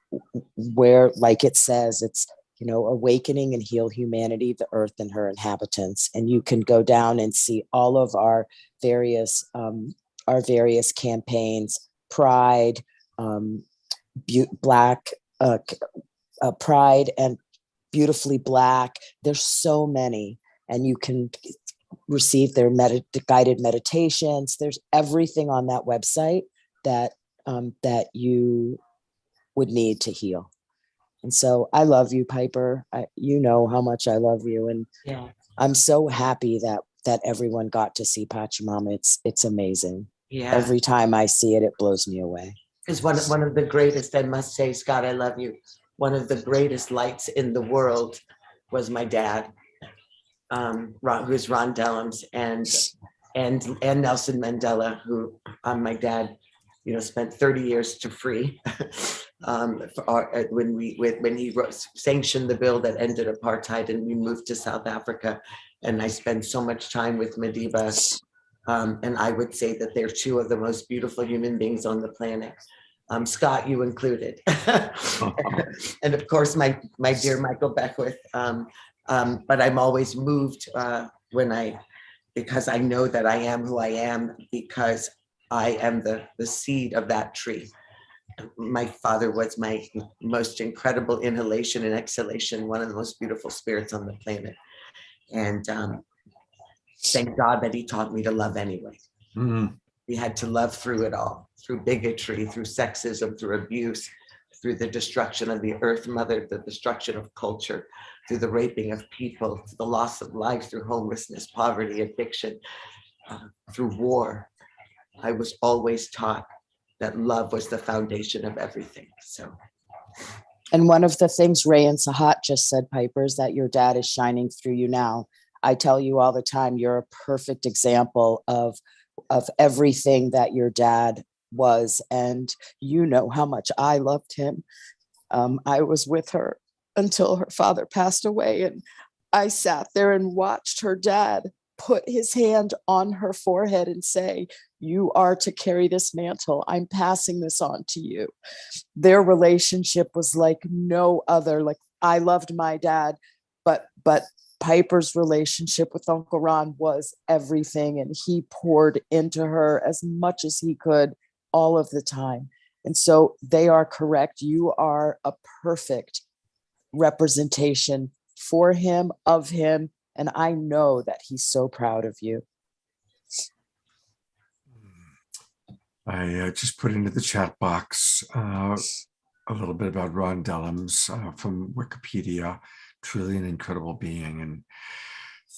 where, like it says, it's, awakening and heal humanity, the earth and her inhabitants. And you can go down and see all of our various campaigns, Pride, Black, Pride and Beautifully Black. There's so many, and you can receive their guided meditations. There's everything on that website that you would need to heal. And so I love you, Piper. You know how much I love you, and I'm so happy that everyone got to see Pachamama. It's amazing. Yeah. Every time I see it, it blows me away. Is one of the greatest, I must say, Scott, I love you. One of the greatest lights in the world was my dad, who's Ron Dellums, and Nelson Mandela, who my dad, spent 30 years to free when he sanctioned the bill that ended apartheid, and we moved to South Africa. And I spent so much time with Madiba. And I would say that they're two of the most beautiful human beings on the planet. Scott, you included. And of course, my dear Michael Beckwith. But I'm always moved because I know that I am who I am, because I am the seed of that tree. My father was my most incredible inhalation and exhalation, one of the most beautiful spirits on the planet. And thank God that he taught me to love anyway. Mm. We had to love through it all, through bigotry, through sexism, through abuse, through the destruction of the earth mother, the destruction of culture, through the raping of people, through the loss of life, through homelessness, poverty, addiction, through war. I was always taught that love was the foundation of everything. So. And one of the things Ray and Sahat just said, Piper, is that your dad is shining through you now. I tell you all the time, you're a perfect example of everything that your dad was. And you know how much I loved him. I was with her until her father passed away. And I sat there and watched her dad put his hand on her forehead and say, "You are to carry this mantle. I'm passing this on to you." Their relationship was like no other. Like, I loved my dad, but Piper's relationship with Uncle Ron was everything, and he poured into her as much as he could all of the time. And so they are correct. You are a perfect representation for him, of him, and I know that he's so proud of you. I just put into the chat box a little bit about Ron Dellums from Wikipedia. Truly an incredible being. And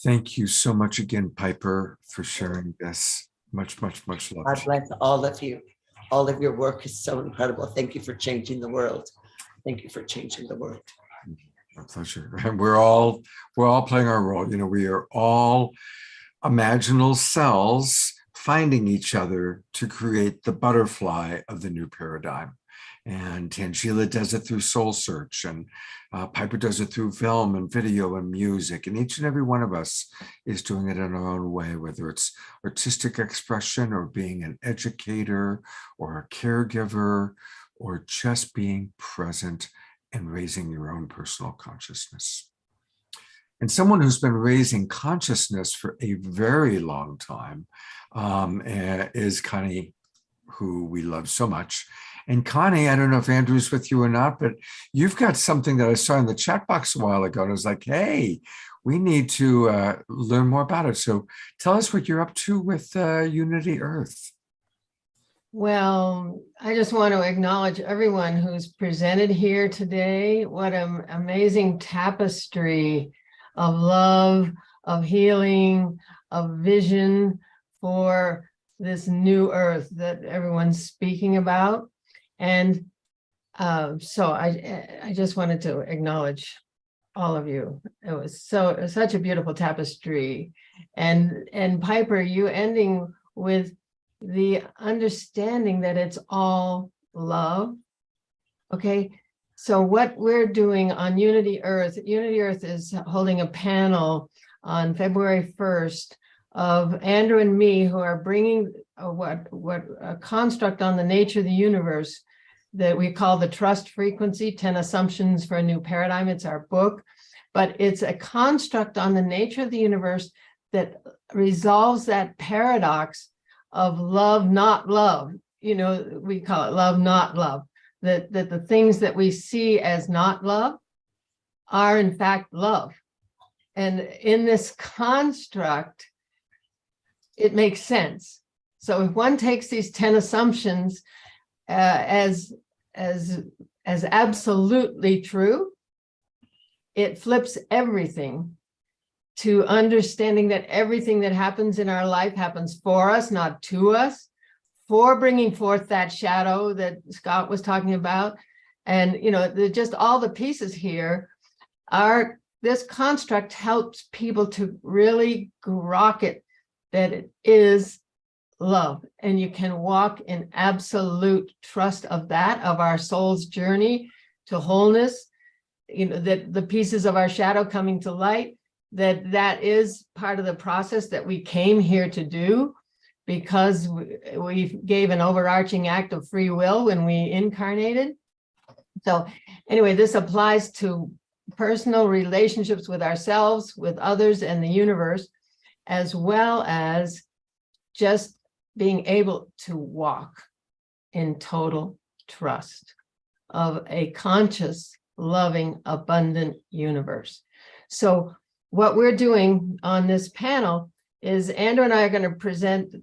thank you so much again, Piper, for sharing this. Much, much, much love. God bless all of you. All of your work is so incredible. Thank you for changing the world. Thank you for changing the world. My pleasure. And we're all playing our role. We are all imaginal cells finding each other to create the butterfly of the new paradigm. And Tangela does it through Soul Search, and Piper does it through film and video and music. And each and every one of us is doing it in our own way, whether it's artistic expression or being an educator or a caregiver or just being present and raising your own personal consciousness. And someone who's been raising consciousness for a very long time is Connie, who we love so much. And Connie, I don't know if Andrew's with you or not, but you've got something that I saw in the chat box a while ago. And I was like, hey, we need to learn more about it. So tell us what you're up to with Unity Earth. Well, I just want to acknowledge everyone who's presented here today. What an amazing tapestry of love, of healing, of vision for this new earth that everyone's speaking about. And So I just wanted to acknowledge all of you. It was such a beautiful tapestry. And Piper, you ending with the understanding that it's all love. Okay, so what we're doing on Unity Earth is holding a panel on February 1st of Andrew and me, who are bringing a construct on the nature of the universe that we call the trust frequency, 10 Assumptions for a New Paradigm. It's our book, but it's a construct on the nature of the universe that resolves that paradox of love, not love. You know, we call it love, not love. That the things that we see as not love are in fact love. And in this construct, it makes sense. So if one takes these 10 assumptions as absolutely true, it flips everything to understanding that everything that happens in our life happens for us, not to us, for bringing forth that shadow that Scott was talking about. And, you know, just all the pieces here are, this construct helps people to really grok it, that it is love. And you can walk in absolute trust of that, of our soul's journey to wholeness, you know, that the pieces of our shadow coming to light, that is part of the process that we came here to do, because we gave an overarching act of free will when we incarnated. So anyway, this applies to personal relationships with ourselves, with others, and the universe, as well as just being able to walk in total trust of a conscious, loving, abundant universe. So what we're doing on this panel is Andrew and I are going to present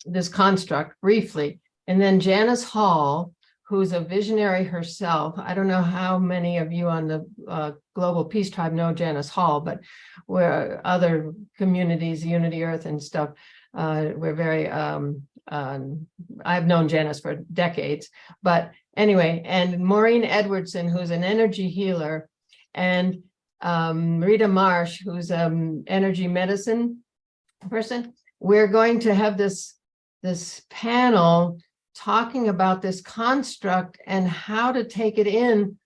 this construct briefly, and then Janice Hall, who's a visionary herself. I don't know how many of you on the Global Peace Tribe know Janice Hall, but we're other communities, Unity Earth and stuff. We're very, I've known Janice for decades, but anyway, and Maureen Edwardson, who's an energy healer, and Rita Marsh, who's energy medicine person. We're going to have this panel talking about this construct and how to take it in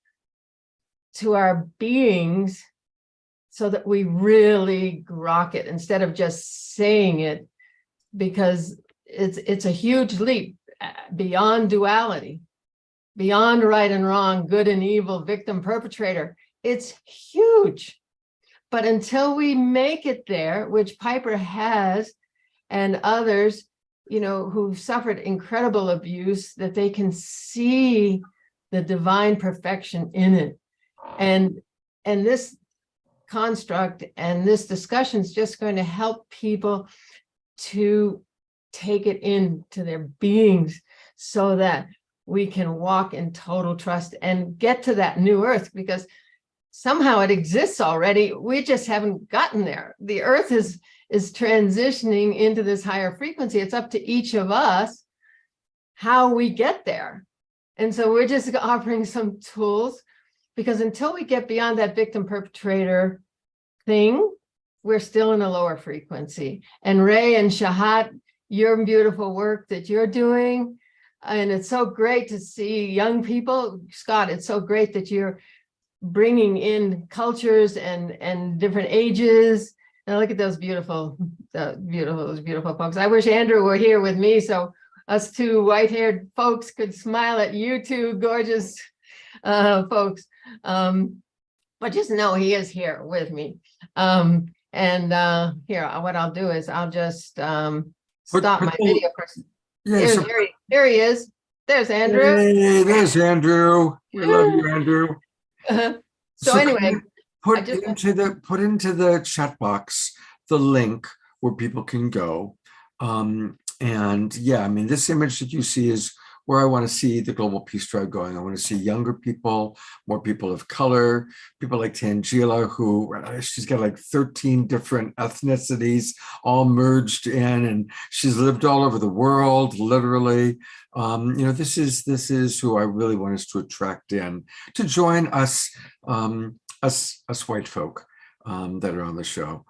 to our beings so that we really grok it instead of just saying it, because it's a huge leap beyond duality, beyond right and wrong, good and evil, victim, perpetrator. It's huge. But until we make it there, which Piper has, and others, you know, who've suffered incredible abuse, that they can see the divine perfection in it. And this construct and this discussion is just going to help people to take it into their beings so that we can walk in total trust and get to that new earth, because somehow it exists already. We just haven't gotten there. The earth is transitioning into this higher frequency. It's up to each of us how we get there. And so we're just offering some tools, because until we get beyond that victim perpetrator thing, we're still in a lower frequency. And Ray and Shahat, your beautiful work that you're doing, and it's so great to see young people. Scott, it's so great that you're bringing in cultures and different ages. And look at those beautiful folks. I wish Andrew were here with me, so us two white-haired folks could smile at you two gorgeous folks. But just know he is here with me. Here, what I'll do is I'll just stop my video first. Yes. There he is. There's Andrew. Hey, there's Andrew. We love you, Andrew. So anyway, put into the chat box the link where people can go. And yeah, I mean, this image that you see is where I want to see the Global Peace Tribe going. I want to see younger people, more people of color, people like Tangela, who she's got like 13 different ethnicities all merged in, and she's lived all over the world, literally. This is who I really want us to attract in to join us, us white folk that are on the show.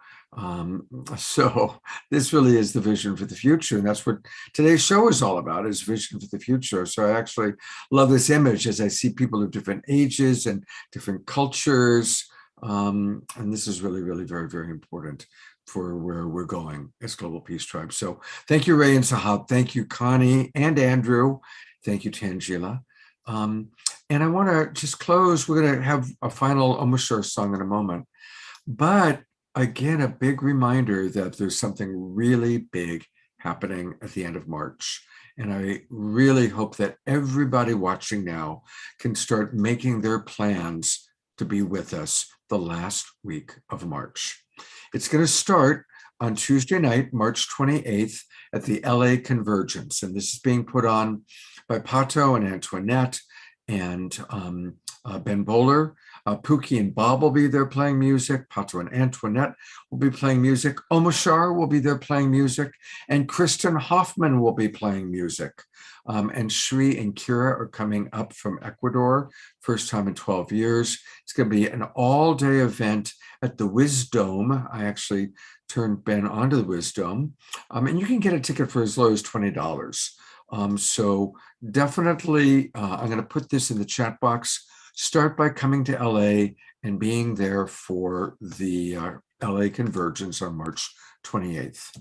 So this really is the vision for the future, and that's what today's show is all about, is vision for the future. So I actually love this image as I see people of different ages and different cultures, and this is really, really very, very important for where we're going as Global Peace Tribe. So thank you, Ray and Sahab. Thank you, Connie and Andrew. Thank you, Tangela. And I want to just close. We're going to have a final Om Shar song in a moment, but again, a big reminder that there's something really big happening at the end of March. And I really hope that everybody watching now can start making their plans to be with us the last week of March. It's going to start on Tuesday night, March 28th, at the LA Convergence. And this is being put on by Pato and Antoinette and Ben Bowler. Pookie and Bob will be there playing music. Pato and Antoinette will be playing music. Om Shar will be there playing music. And Kristen Hoffman will be playing music. And Shri and Kira are coming up from Ecuador, first time in 12 years. It's going to be an all-day event at the Wisdom. I actually turned Ben onto the Wisdom. And you can get a ticket for as low as $20. So definitely, I'm going to put this in the chat box. Start by coming to LA and being there for the LA Convergence on March 28th.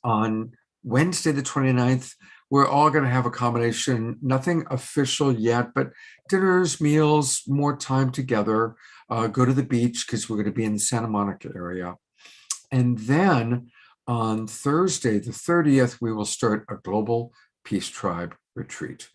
On Wednesday, the 29th, we're all going to have a combination, nothing official yet, but dinners, meals, more time together, go to the beach because we're going to be in the Santa Monica area. And then on Thursday, the 30th, we will start a Global Peace Tribe retreat.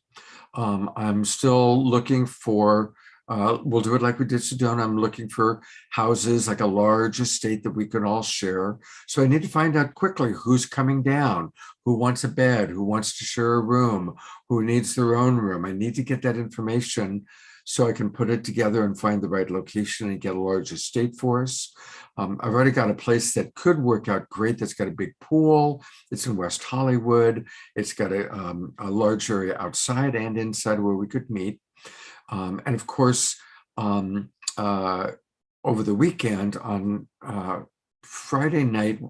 I'm still looking for, we'll do it like we did Sedona. I'm looking for houses, like a large estate that we can all share. So I need to find out quickly who's coming down, who wants a bed, who wants to share a room, who needs their own room. I need to get that information so I can put it together and find the right location and get a large estate for us. I've already got a place that could work out great. That's got a big pool. It's in West Hollywood. It's got a large area outside and inside where we could meet. And of course, over the weekend on Friday night,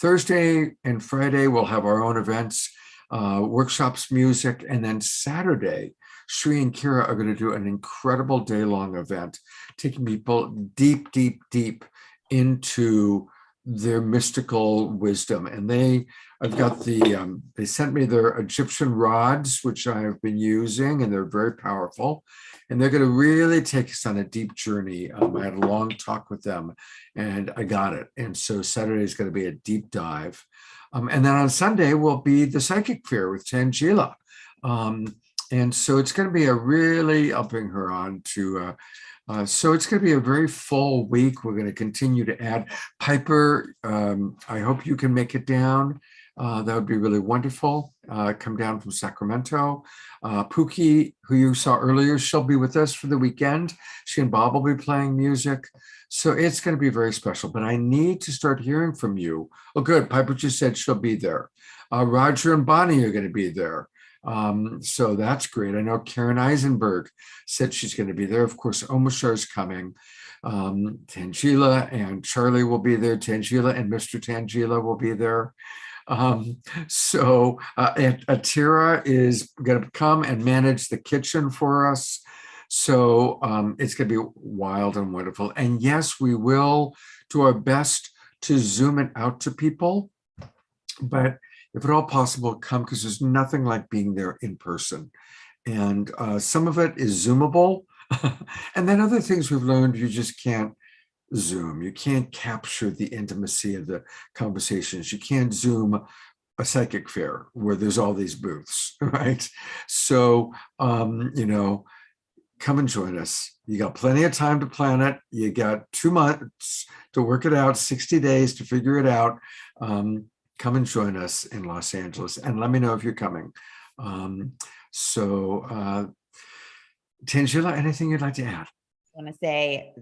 Thursday and Friday, we'll have our own events, workshops, music, and then Saturday, Shri and Kira are going to do an incredible day-long event, taking people deep, deep, deep into their mystical wisdom. And I've got they sent me their Egyptian rods, which I have been using, and they're very powerful. And they're going to really take us on a deep journey. I had a long talk with them and I got it. And so Saturday is going to be a deep dive. And then on Sunday will be the Psychic Fair with Tangela. And so it's going to be a really, I'll bring her on to, so it's going to be a very full week. We're going to continue to add. Piper, I hope you can make it down. That would be really wonderful. Come down from Sacramento. Pookie, who you saw earlier, she'll be with us for the weekend. She and Bob will be playing music. So it's going to be very special, but I need to start hearing from you. Oh, good. Piper just said she'll be there. Roger and Bonnie are going to be there. So that's great. I know Karen Eisenberg said she's going to be there. Of course, Om Shar is coming. Tangela and Charlie will be there. Tangela and Mr. Tangela will be there. So Atira is going to come and manage the kitchen for us. So it's going to be wild and wonderful. And yes, we will do our best to zoom it out to people, but if at all possible, come, because there's nothing like being there in person. And some of it is Zoomable. And then other things we've learned, you just can't Zoom. You can't capture the intimacy of the conversations. You can't Zoom a psychic fair where there's all these booths, right? So, come and join us. You got plenty of time to plan it. You got 2 months to work it out, 60 days to figure it out. Come and join us in Los Angeles and let me know if you're coming. So, Tangela, anything you'd like to add? I want to say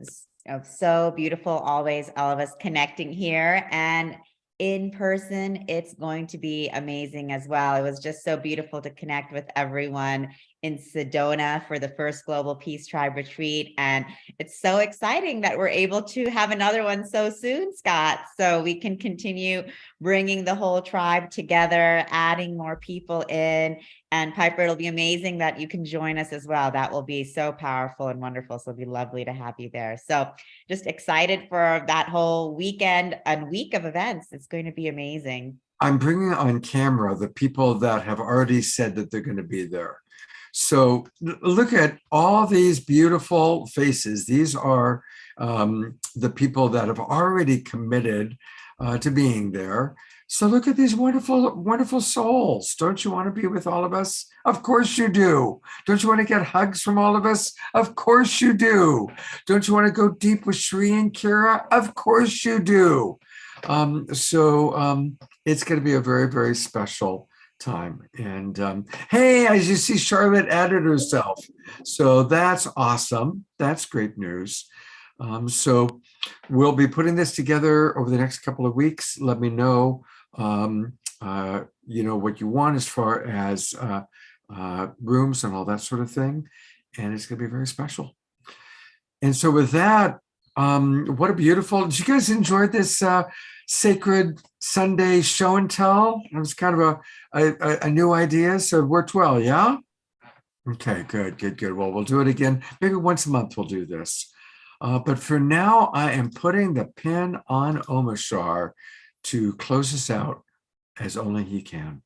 so beautiful always, all of us connecting here, and in person it's going to be amazing as well. It was just so beautiful to connect with everyone in Sedona for the first Global Peace Tribe retreat, and it's so exciting that we're able to have another one so soon, Scott, so we can continue bringing the whole tribe together, adding more people in. And Piper, it'll be amazing that you can join us as well. That will be so powerful and wonderful. So it'll be lovely to have you there. So just excited for that whole weekend and week of events. It's going to be amazing. I'm bringing on camera the people that have already said that they're going to be there. So look at all these beautiful faces. These are the people that have already committed to being there. So look at these wonderful, wonderful souls. Don't you want to be with all of us? Of course you do. Don't you want to get hugs from all of us? Of course you do. Don't you want to go deep with Sri and Kira? Of course you do. It's going to be a very, very special time. And hey, as you see, Charlotte added herself. So that's awesome. That's great news. So we'll be putting this together over the next couple of weeks. Let me know, what you want as far as rooms and all that sort of thing. And it's going to be very special. And so with that, what a beautiful, did you guys enjoy this Sacred Sunday show and tell? It was kind of a new idea. So it worked well, yeah? Okay, good. Well, we'll do it again. Maybe once a month we'll do this. But for now, I am putting the pin on Omashar to close us out as only he can.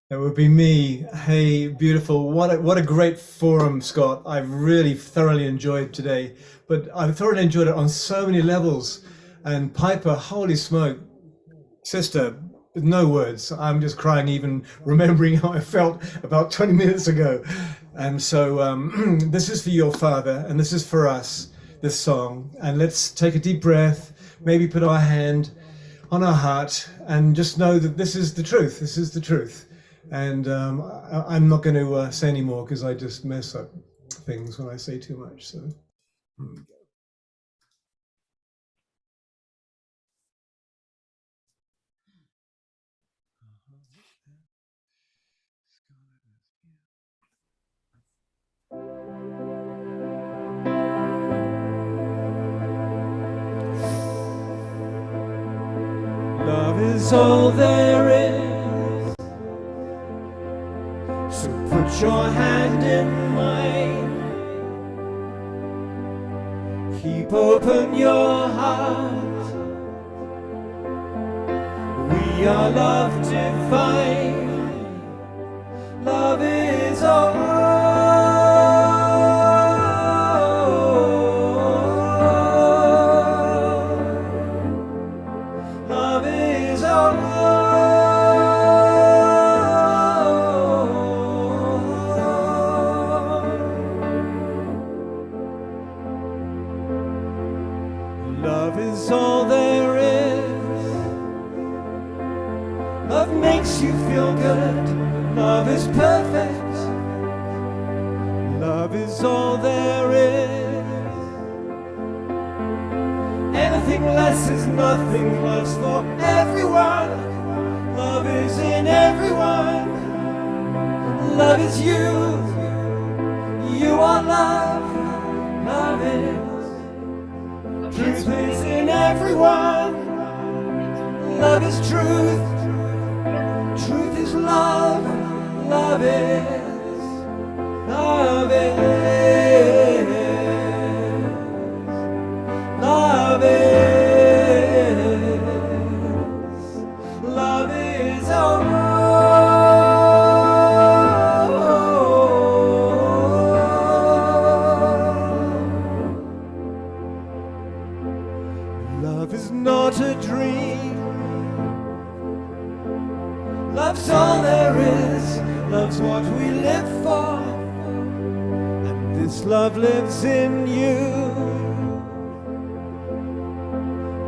That would be me. Hey, beautiful. What a great forum, Scott. I've really thoroughly enjoyed today, but I've thoroughly enjoyed it on so many levels. And Piper, holy smoke, sister, no words. I'm just crying even remembering how I felt about 20 minutes ago. And so this is for your father, and this is for us, this song. And let's take a deep breath, maybe put our hand on our heart, and just know that this is the truth. This is the truth. And I'm not going to say any more because I just mess up things when I say too much. So. Love is all there is, so put your hand in mine. Keep open your heart. We are love divine. Love is all. Love is all there is. Love makes you feel good. Love is perfect. Love is all there is. Anything less is nothing. Love's for everyone. Love is in everyone. Love is you. You are love. Love is. Truth is in everyone. Love is truth. Truth is love. Love is. Love is. Love is. Love is all. Love is not a dream. Love's all there is. Love's what we live for. And this love lives in you.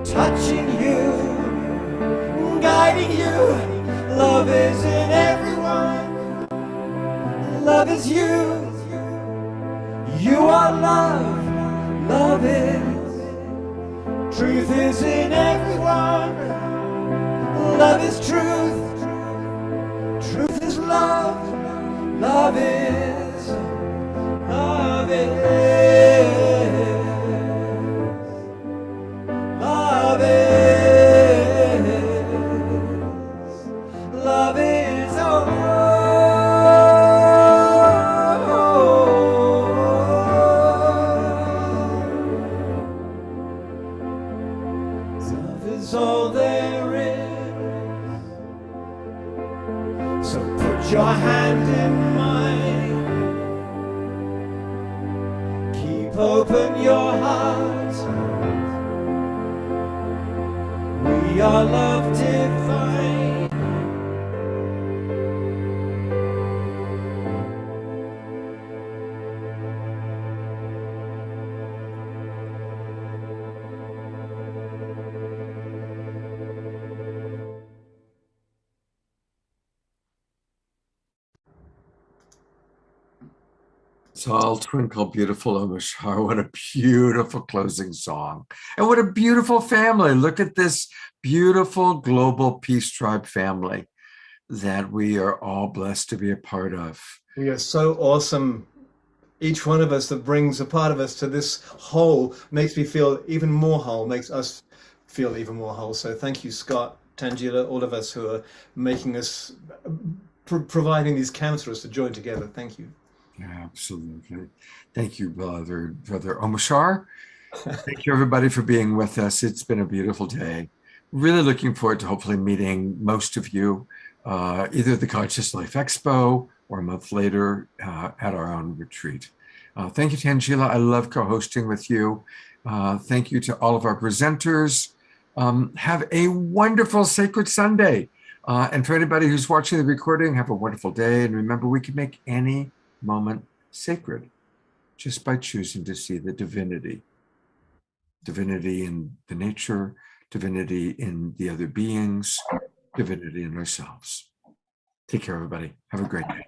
Touching you, guiding you. Love is in everyone. Love is you. You are love. Love is. Truth is in everyone. Love is truth. Truth is love. Love is. Love is. Love is. Love is. Love is all there is. So put your hand in mine. Keep open your heart. We are love divine. It's all twinkle, beautiful Omashar. What a beautiful closing song. And what a beautiful family. Look at this beautiful global Peace Tribe family that we are all blessed to be a part of. We are so awesome. Each one of us that brings a part of us to this whole makes me feel even more whole, makes us feel even more whole. So thank you, Scott, Tangela, all of us who are making us, providing these camps for us to join together. Thank you. Yeah, absolutely. Thank you, Brother Omashar. Thank you, everybody, for being with us. It's been a beautiful day. Really looking forward to hopefully meeting most of you, either at the Conscious Life Expo or a month later at our own retreat. Thank you, Tangela. I love co-hosting with you. Thank you to all of our presenters. Have a wonderful Sacred Sunday. And for anybody who's watching the recording, have a wonderful day. And remember, we can make any moment sacred just by choosing to see the divinity in the nature, divinity in the other beings, divinity in ourselves. Take care, everybody. Have a great day.